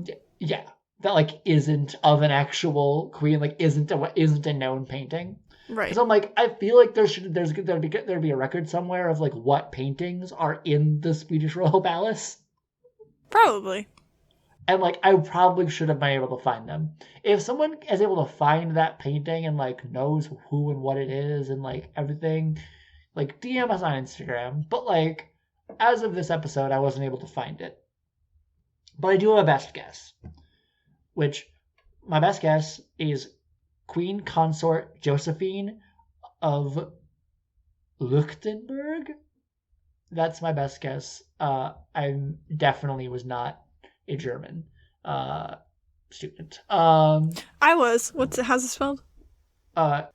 Yeah, that like isn't of an actual queen, like isn't a known painting. Right. Because I'm like, I feel like there'd be a record somewhere of like what paintings are in the Swedish royal palace, Probably. and like I probably should have been able to find them. If someone is able to find that painting and like knows who and what it is and like everything, like DM us on Instagram. But like as of this episode, I wasn't able to find it. But I do have a best guess, which my best guess is Queen Consort Josephine of Leuchtenberg. That's my best guess. I definitely was not a German student. I was. How's it spelled? Leuchtenberg.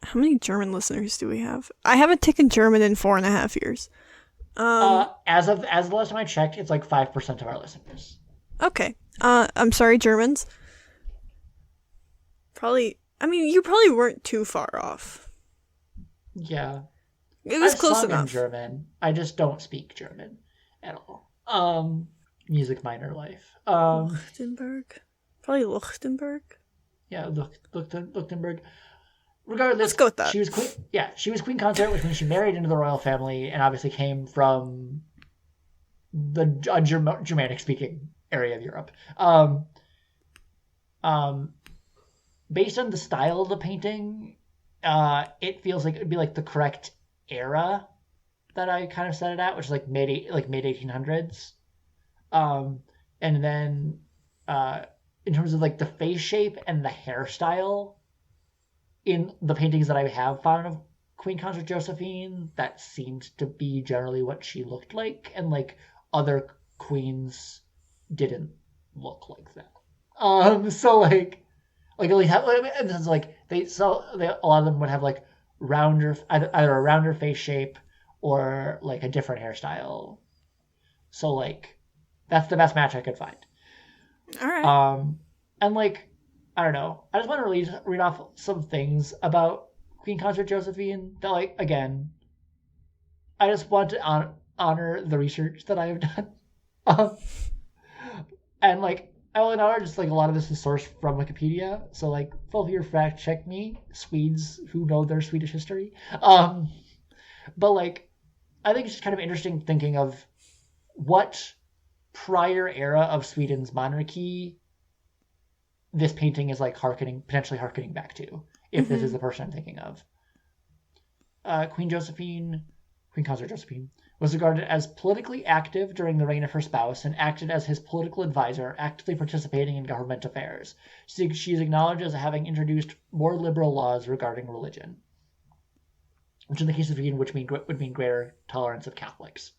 How many German listeners do we have? I haven't taken German in 4.5 years. As the last time I checked, it's like 5% of our listeners. Okay. I'm sorry, Germans. Probably. I mean, you probably weren't too far off. Yeah. It was I've close sung in enough. German. I just don't speak German at all. Music minor life. Leuchtenberg. Probably Leuchtenberg. Yeah, Leuchtenberg. Regardless, Let's go with that. She was queen. Yeah, she was queen consort, which means she married into the royal family and obviously came from the Germanic-speaking area of Europe. Based on the style of the painting, it feels like it'd be like the correct era that I kind of set it at, which is like mid 1800s. And then in terms of like the face shape and the hairstyle in the paintings that I have found of Queen Consort Josephine, that seemed to be generally what she looked like, and like other queens didn't look like that. So like at least have, and it's like a lot of them would have like rounder, either a rounder face shape or like a different hairstyle. So like that's the best match I could find. All right. And like I don't know, I just want to read off some things about Queen Consort Josephine that like again, I just want to honor the research that I have done. And like I will honor just like a lot of this is sourced from Wikipedia, so like feel free to fact check me, Swedes who know their Swedish history. But like I think it's just kind of interesting thinking of what prior era of Sweden's monarchy this painting is like potentially harkening back to, if this is the person I'm thinking of. Queen Consort Josephine, was regarded as politically active during the reign of her spouse and acted as his political advisor, actively participating in government affairs. She is acknowledged as having introduced more liberal laws regarding religion, which in the case of Sweden would mean greater tolerance of Catholics.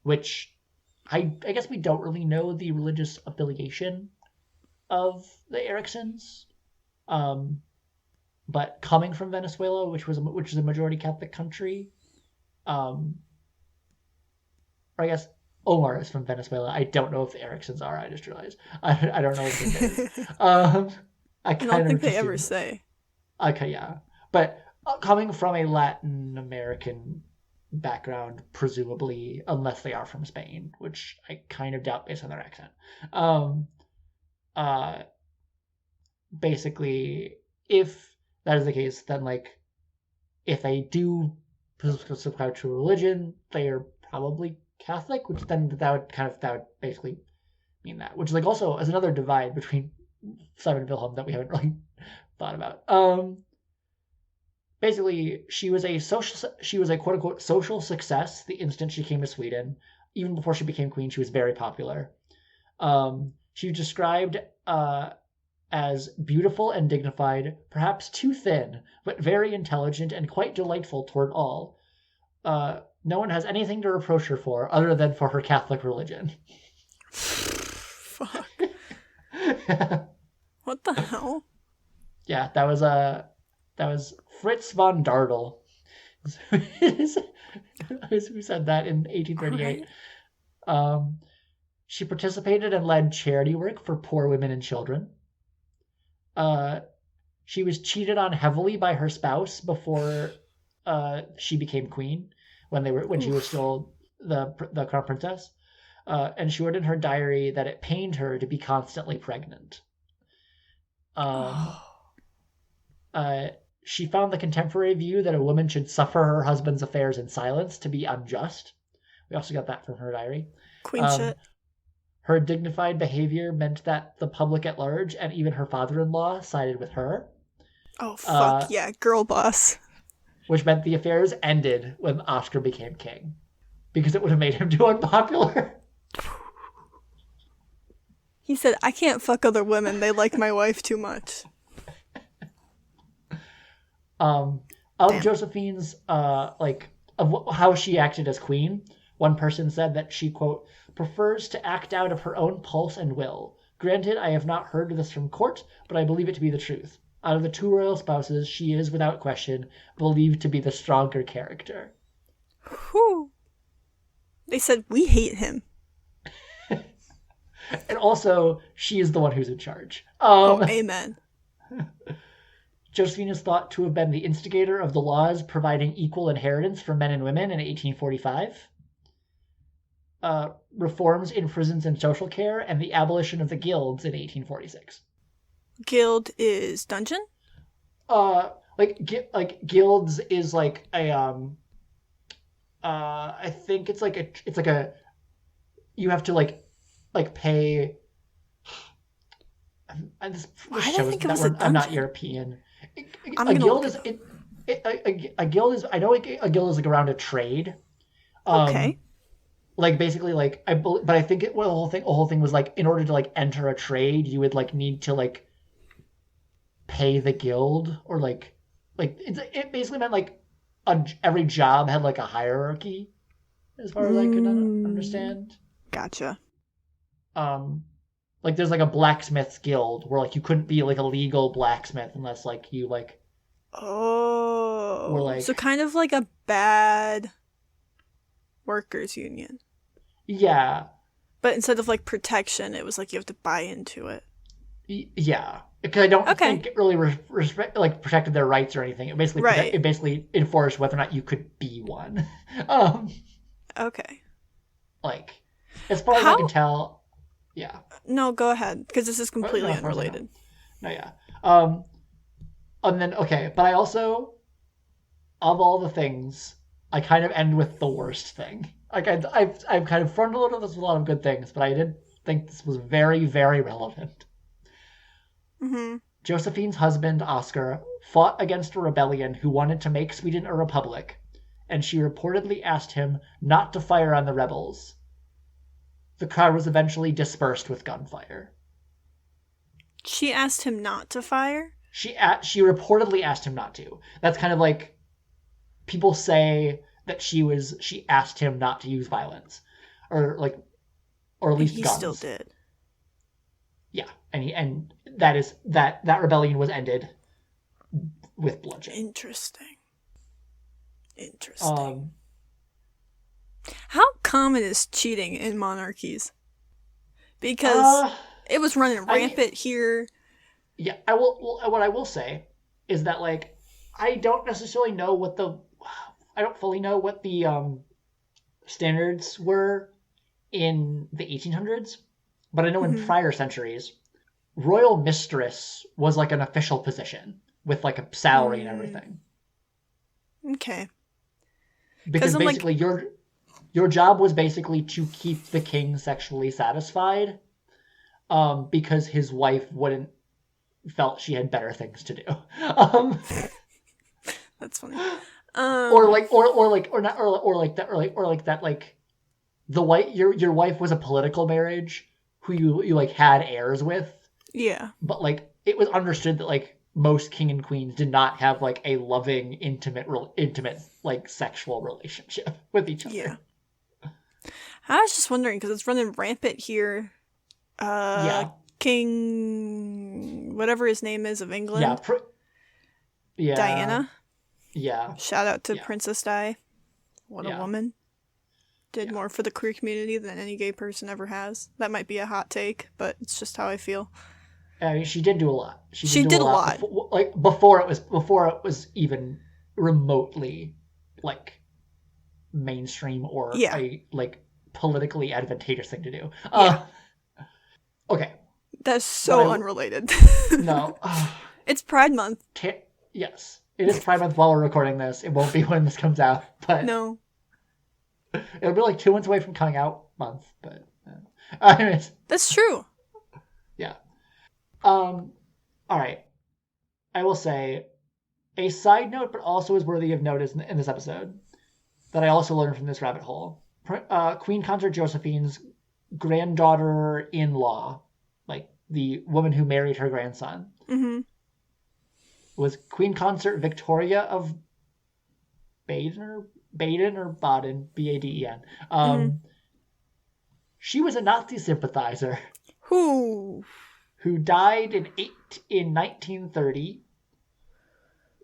Which I guess we don't really know the religious affiliation of the Eriksons. But coming from Venezuela, which is a majority Catholic country, or I guess Omar is from Venezuela. I don't know if the Eriksons are. I just realized. I don't know if they do. I don't think they ever say. Okay, yeah, but coming from a Latin American background, presumably, unless they are from Spain, which I kind of doubt based on their accent. Basically, if that is the case, then like if they do subscribe to a religion, they are probably Catholic, which then that would basically mean that, which is like also as another divide between Simon Wilhelm that we haven't really thought about. Basically, she was a quote unquote social success the instant she came to Sweden. Even before she became queen, she was very popular. She was described as beautiful and dignified, perhaps too thin, but very intelligent and quite delightful toward all. No one has anything to reproach her for other than for her Catholic religion. Fuck. What the hell? Yeah, that was Fritz von Dardel, who said that in 1838. Right. She participated and led charity work for poor women and children. She was cheated on heavily by her spouse before she became queen, when she was still the crown princess. And she wrote in her diary that it pained her to be constantly pregnant. She found the contemporary view that a woman should suffer her husband's affairs in silence to be unjust. We also got that from her diary. Queen shit. Her dignified behavior meant that the public at large and even her father-in-law sided with her. Oh, fuck yeah, girl boss. Which meant the affairs ended when Oscar became king, because it would have made him too unpopular. He said, I can't fuck other women. They like my wife too much. Of Josephine's, of how she acted as queen, one person said that she, quote, prefers to act out of her own pulse and will. Granted, I have not heard this from court, but I believe it to be the truth. Out of the two royal spouses, she is, without question, believed to be the stronger character. Whew. They said, we hate him. And also, she is the one who's in charge. Amen. Josephine is thought to have been the instigator of the laws providing equal inheritance for men and women in 1845. Reforms in prisons and social care, and the abolition of the guilds in 1846. Guild is dungeon? Guilds is like a I think it's like a you have to like pay. Why did I think it was a dungeon? I'm not European. A guild is I know a guild is like around a trade. Okay. Basically, but I think the whole thing was like, in order to like enter a trade, you would like need to like pay the guild, or it basically meant like every job had like a hierarchy, as far as I could understand. Gotcha. There's like a blacksmith's guild where like you couldn't be like a legal blacksmith unless like you like. Oh. Were like, so kind of like a bad workers union. Yeah. But instead of like protection, it was like you have to buy into it. Yeah. Because I don't think it really protected their rights or anything. It basically it basically enforced whether or not you could be one. Okay. As far as I can tell, yeah. No, go ahead, because this is completely unrelated. No, yeah. And then but I also, of all the things, I kind of end with the worst thing. I've kind of front-loaded this with a lot of good things, but I did think this was very, very relevant. Mm-hmm. Josephine's husband, Oscar, fought against a rebellion who wanted to make Sweden a republic, and she reportedly asked him not to fire on the rebels. The crowd was eventually dispersed with gunfire. She asked him not to fire? She reportedly asked him not to. That's kind of like, people say that she asked him not to use violence, or at least he guns. Still did. Yeah, and that rebellion was ended with bloodshed. Interesting. How common is cheating in monarchies? Because it was running rampant here. Yeah, what I will say is that I don't necessarily know I don't fully know what the standards were in the 1800s, but I know in prior centuries, royal mistress was like an official position with like a salary and everything. Okay. Because basically your job was basically to keep the king sexually satisfied. because his wife felt she had better things to do. Um, That's funny. or like that like the wife your wife was a political marriage who you like had heirs with. Yeah. But like it was understood that like most king and queens did not have like a loving, intimate like sexual relationship with each other. Yeah. I was just wondering because it's running rampant here. Yeah. King, whatever his name is of England. Yeah. Diana. Yeah. Shout out to Princess Di. What a woman. Did more for the queer community than any gay person ever has. That might be a hot take, but it's just how I feel. I mean, she did do a lot. She did a lot. Before it was even remotely like mainstream or a like politically advantageous thing to do. Okay. That's so unrelated. No. It's Pride Month. Yes. It is Pride Month while we're recording this. It won't be when this comes out, but no. It'll be like 2 months away from coming out month, but anyways. That's true. Yeah. All right. I will say a side note, but also is worthy of notice in this episode that I also learned from this rabbit hole. Queen Consort Josephine's granddaughter-in-law, like the woman who married her grandson, was Queen Consort Victoria of Baden or Baden, B-A-D-E-N. She was a Nazi sympathizer. Who died in 1930,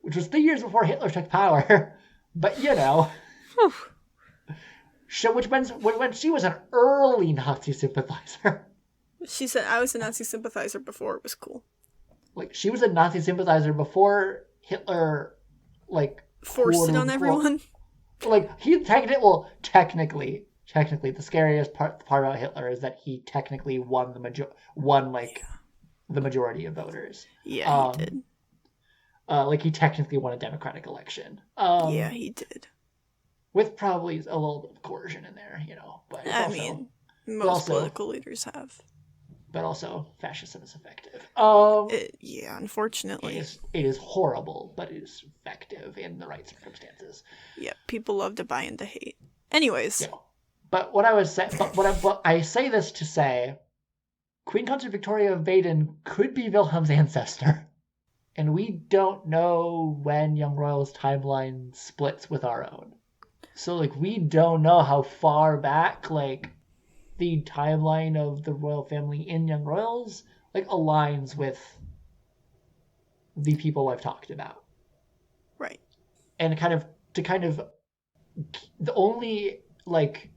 which was 3 years before Hitler took power. But you know, when she was an early Nazi sympathizer. She said, "I was a Nazi sympathizer before it was cool." Like she was a Nazi sympathizer before Hitler, like forced it on everyone. Like he technically, the scariest part about Hitler is that he technically won the majority of voters. Yeah, he did. Like he technically won a democratic election. Yeah, he did. With probably a little bit of coercion in there, you know. But most political leaders have. But also, fascism is effective. Unfortunately. It is horrible, but it is effective in the right circumstances. Yeah, people love to buy into hate. Anyways. Yeah. But what I say this to say, Queen Consort Victoria of Baden could be Wilhelm's ancestor. And we don't know when Young Royal's timeline splits with our own. So, like, we don't know how far back, like, the timeline of the royal family in Young Royals, like, aligns with the people I've talked about. Right. And the only, like,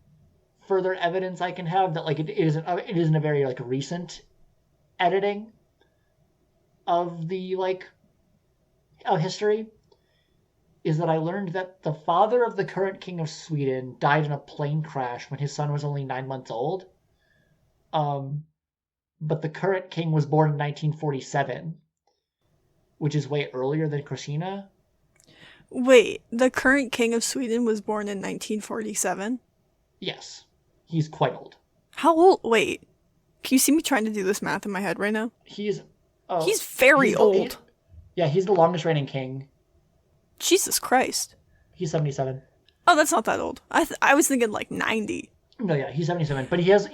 further evidence I can have that, like, it isn't a very, like, recent editing of the, like, of history, is that I learned that the father of the current king of Sweden died in a plane crash when his son was only 9 months old. But the current king was born in 1947, which is way earlier than Christina. Wait, the current king of Sweden was born in 1947? Yes. He's quite old. How old? Wait. Can you see me trying to do this math in my head right now? He's very old. He's the longest reigning king. Jesus Christ. He's 77. Oh, that's not that old. I was thinking like 90. No, yeah, he's 77. But he is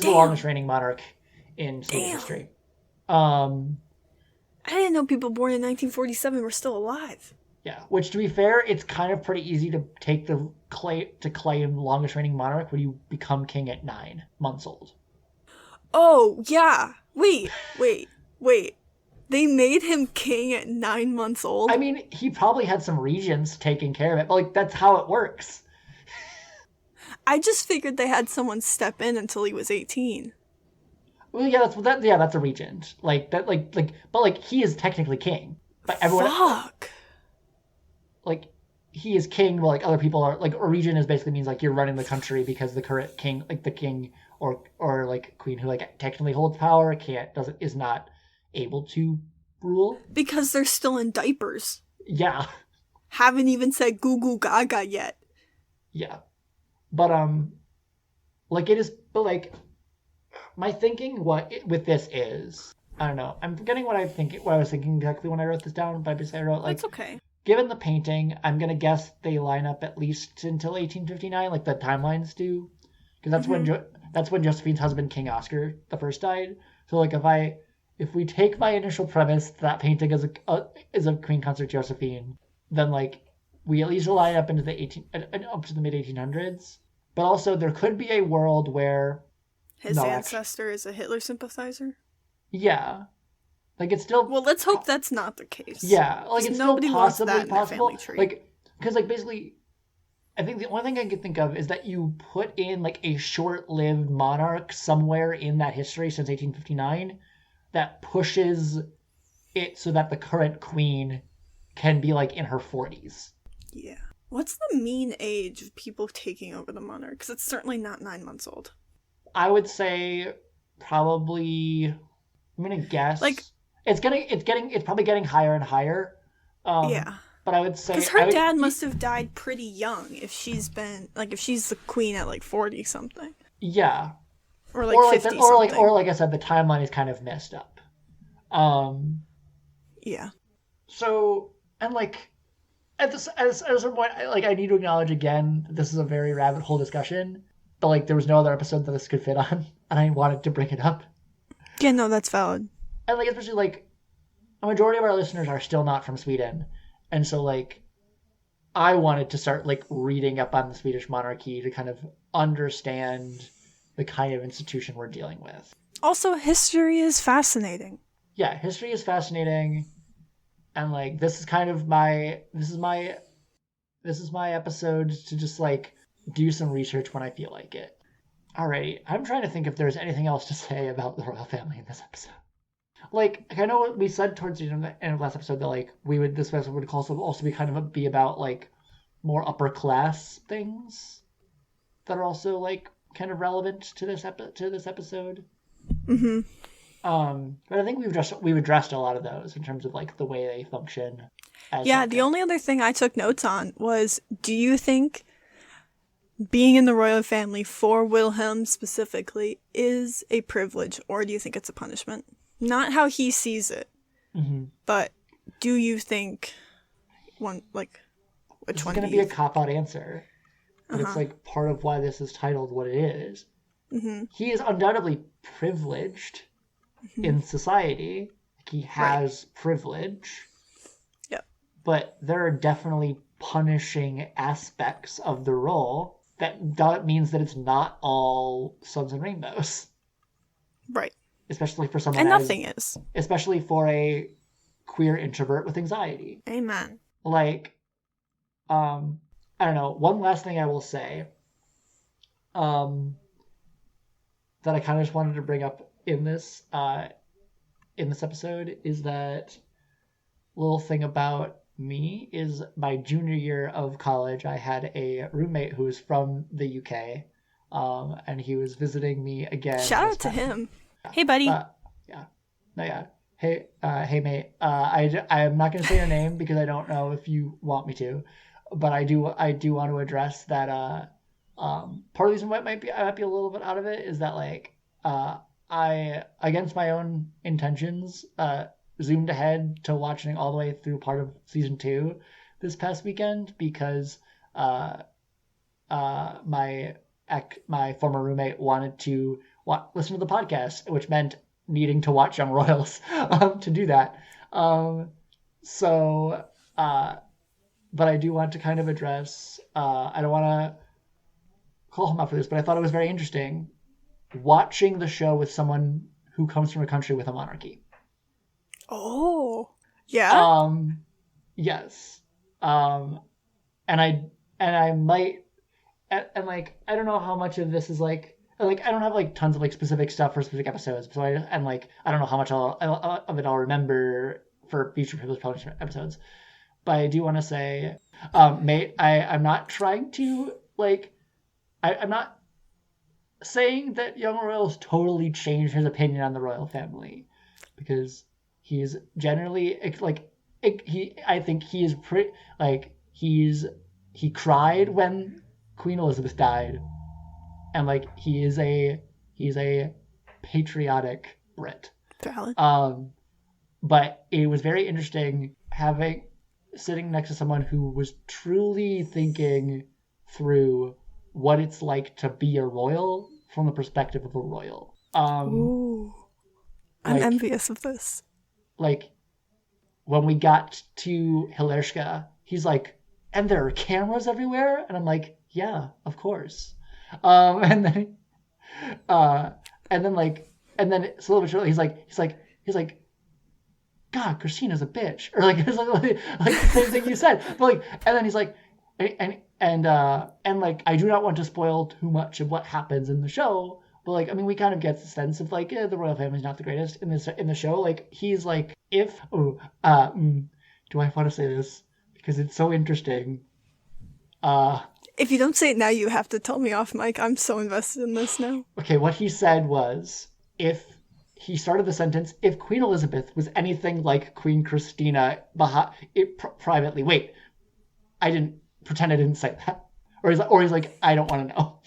the longest reigning monarch in Swedish history. I didn't know people born in 1947 were still alive. Yeah, which, to be fair, it's kind of pretty easy to take to claim longest reigning monarch when you become king at 9 months old. Oh, yeah. Wait. They made him king at 9 months old? I mean, he probably had some regents taking care of it, but, like, that's how it works. I just figured they had someone step in until he was 18. Well, yeah, that's a regent. Like, that, but, like, he is technically king. But everyone... Fuck! Like, he is king, but, like, other people are... Like, a regent basically means, like, you're running the country because the current king, like, the king or like, queen who, like, technically holds power is not able to rule. Because they're still in diapers. Yeah. Haven't even said goo goo gaga yet. Yeah. But, like, it is... But, like... my thinking with this is, I don't know. I'm forgetting what I was thinking exactly when I wrote this down. But basically, I wrote like, It's okay. given the painting, I'm gonna guess they line up at least until 1859, like the timelines do, because that's when Josephine's husband, King Oscar the First, died. So like if we take my initial premise that painting is a Queen Consort Josephine, then like we at least line up into the up to the mid 1800s. But also there could be a world where his ancestor is a Hitler sympathizer. Yeah, like it's still. Well, let's hope that's not the case. Yeah, like it's still possibly possible. Like because like basically, I think the only thing I can think of is that you put in like a short-lived monarch somewhere in that history since 1859 that pushes it so that the current queen can be like in her 40s. Yeah. What's the mean age of people taking over the monarch? Because it's certainly not 9 months old. I would say probably. I'm gonna guess like it's probably getting higher and higher. Yeah. But I would say because her dad must have died pretty young if she's the queen at like 40 something. Yeah. Or like 50 something. Or like I said, the timeline is kind of messed up. Yeah. So and like at a certain point, I need to acknowledge again, this is a very rabbit hole discussion, but like there was no other episode that this could fit on, and I wanted to bring it up. Yeah, no, that's valid. And like especially like a majority of our listeners are still not from Sweden, and so like I wanted to start like reading up on the Swedish monarchy to kind of understand the kind of institution we're dealing with. Also, history is fascinating. Yeah, history is fascinating, and like this is my episode to just like do some research when I feel like it. Alrighty, I'm trying to think if there's anything else to say about the royal family in this episode. Like I know what we said towards the end of last episode that like this episode would also be about like more upper class things that are also like kind of relevant to this episode. Mm-hmm. But I think we've addressed a lot of those in terms of like the way they function. The only other thing I took notes on was, do you think being in the royal family for Wilhelm specifically is a privilege, or do you think it's a punishment? Not how he sees it, but do you think which one? It's going to be a cop-out answer, but it's like part of why this is titled what it is. Mm-hmm. He is undoubtedly privileged in society. He has privilege. Yep. But there are definitely punishing aspects of the role that means that it's not all suns and rainbows. Right. Especially for someone and nothing is. Especially for a queer introvert with anxiety. Amen. Like, I don't know. One last thing I will say, that I kind of just wanted to bring up in this episode is that little thing about me is my junior year of college, I had a roommate who was from the UK, and he was visiting me again. Shout out to him. Hey, buddy. Hey, mate. I'm not going to say your name because I don't know if you want me to, but I do want to address that. Part of the reason why I might be a little bit out of it is that like I, against my own intentions, zoomed ahead to watching all the way through part of season 2 this past weekend because my former roommate wanted to listen to the podcast, which meant needing to watch Young Royals to do that. But I do want to kind of address, I don't want to call him out for this, but I thought it was very interesting watching the show with someone who comes from a country with a monarchy. Oh, yeah. Yes. And I might, and like, I don't know how much of this is like I don't have like tons of like specific stuff for specific episodes, so I don't know how much of it I'll remember for future privileged published episodes. But I do want to say, mate, I'm not trying to like, I'm not saying that Young Royals totally changed his opinion on the royal family, because he's generally I think he is pretty like he cried when Queen Elizabeth died. And like he's a patriotic Brit. Valid. But it was very interesting sitting next to someone who was truly thinking through what it's like to be a royal from the perspective of a royal. Ooh. I'm envious of this. Like, when we got to Hilershka, he's like, and there are cameras everywhere? And I'm like, yeah, of course. And then it's a little bit shortly, he's like, God, Christina's a bitch. Or like, it's like the same thing you said. But like, and then he's like, and like, I do not want to spoil too much of what happens in the show. But like, I mean, we kind of get the sense of like, the royal family's not the greatest in the show. Like, he's like, do I want to say this? Because it's so interesting. If you don't say it now, you have to tell me off mic. I'm so invested in this now. Okay, what he said was, he started the sentence, if Queen Elizabeth was anything like Queen Christina privately. Wait, I didn't pretend I didn't say that. Or he's like, I don't want to know.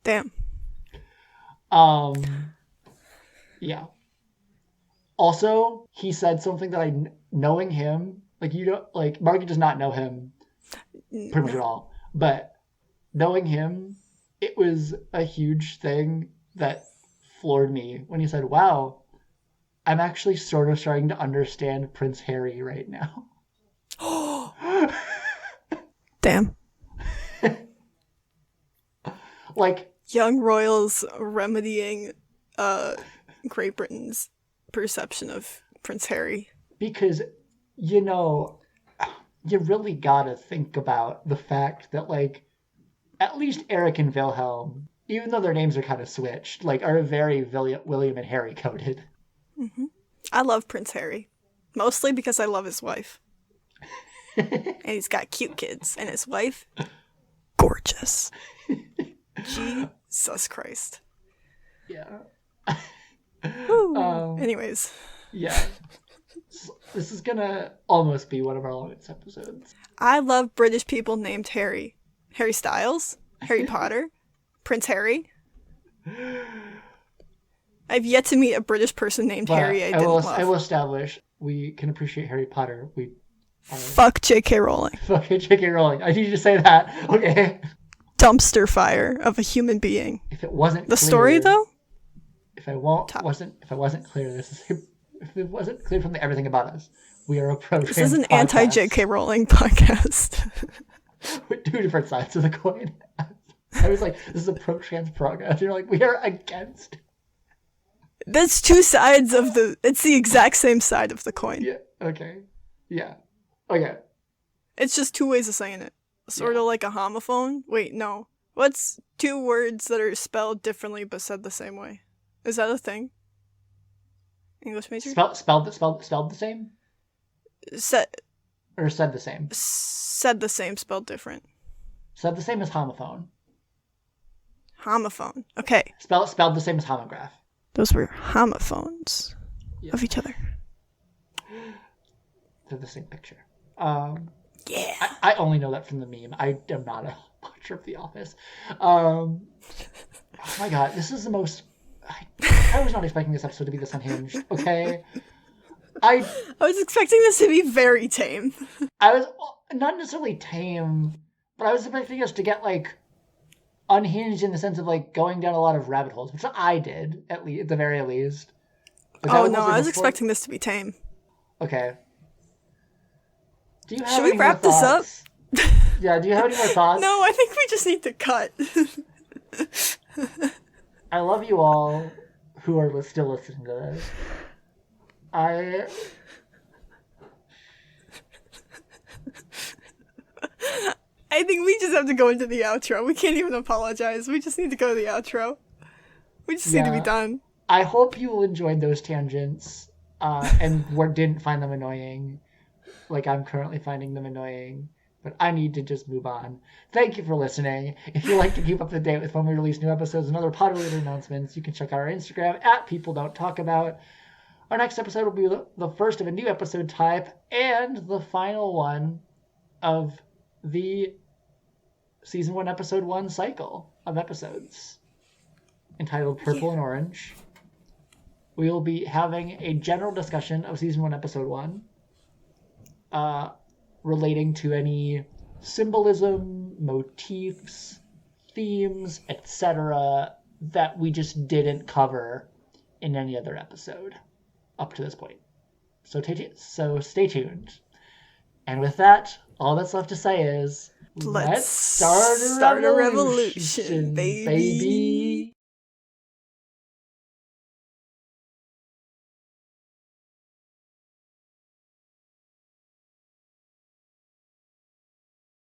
Damn. Yeah. Also, he said something that knowing him, like, you don't, like, Margaret does not know him pretty much at all. But knowing him, it was a huge thing that floored me when he said, wow, I'm actually sort of starting to understand Prince Harry right now. Damn. Like, young royals remedying Great Britain's perception of Prince Harry. Because, you really gotta think about the fact that, like, at least Eric and Wilhelm, even though their names are kind of switched, like, are very William and Harry coded. Mm-hmm. I love Prince Harry. Mostly because I love his wife. And he's got cute kids. And his wife, gorgeous. Jesus Christ. Yeah. Anyways. Yeah. This is gonna almost be one of our longest episodes. I love British people named Harry. Harry Styles, Harry Potter, Prince Harry. I've yet to meet a British person named Harry I didn't love. I will establish we can appreciate Harry Potter. Fuck J.K. Rowling. Fuck J.K. Rowling. I need you to say that. Okay. Dumpster fire of a human being. If it wasn't the clear, story though. If it wasn't clear, if it wasn't clear from the Everything About Us, we are a pro-trans podcast. This is an anti-J.K. Rowling podcast. With two different sides of the coin. I was like, this is a pro-trans podcast. You're like, we are against. That's two sides of it's the exact same side of the coin. Yeah, okay. Yeah. Okay. It's just two ways of saying it. Sort of like a homophone. Wait, no. What's two words that are spelled differently but said the same way? Is that a thing? English major? Spelled the same? Or said the same? Said the same, spelled different. Said the same as homophone. Homophone. Okay. Spelled the same as homograph. Those were homophones of each other. They're the same picture. Yeah. I only know that from the meme. I am not a watcher of The Office. Oh my god, this is the most... I was not expecting this episode to be this unhinged, okay? I was expecting this to be very tame. I was not necessarily tame, but I was expecting us to get, like, unhinged in the sense of, like, going down a lot of rabbit holes, which I did, at the very least. Oh no, I was expecting this to be tame. Okay. Do you have Should we wrap this up? Yeah, do you have any more thoughts? No, I think we just need to cut. I love you all who are still listening to this. I think we just have to go into the outro. We can't even apologize. We just need to go to the outro. We just need to be done. I hope you enjoyed those tangents and didn't find them annoying, like I'm currently finding them annoying. But I need to just move on. Thank you for listening. If you'd like to keep up to date with when we release new episodes and other pod-related announcements, you can check out our Instagram at People Don't Talk About. Our next episode will be the first of a new episode type and the final one of the season 1, episode 1 cycle of episodes entitled Purple and Orange. We will be having a general discussion of season 1, episode 1, relating to any symbolism, motifs, themes, etc., that we just didn't cover in any other episode up to this point. So stay tuned. And with that, all that's left to say is, let's start a revolution, baby.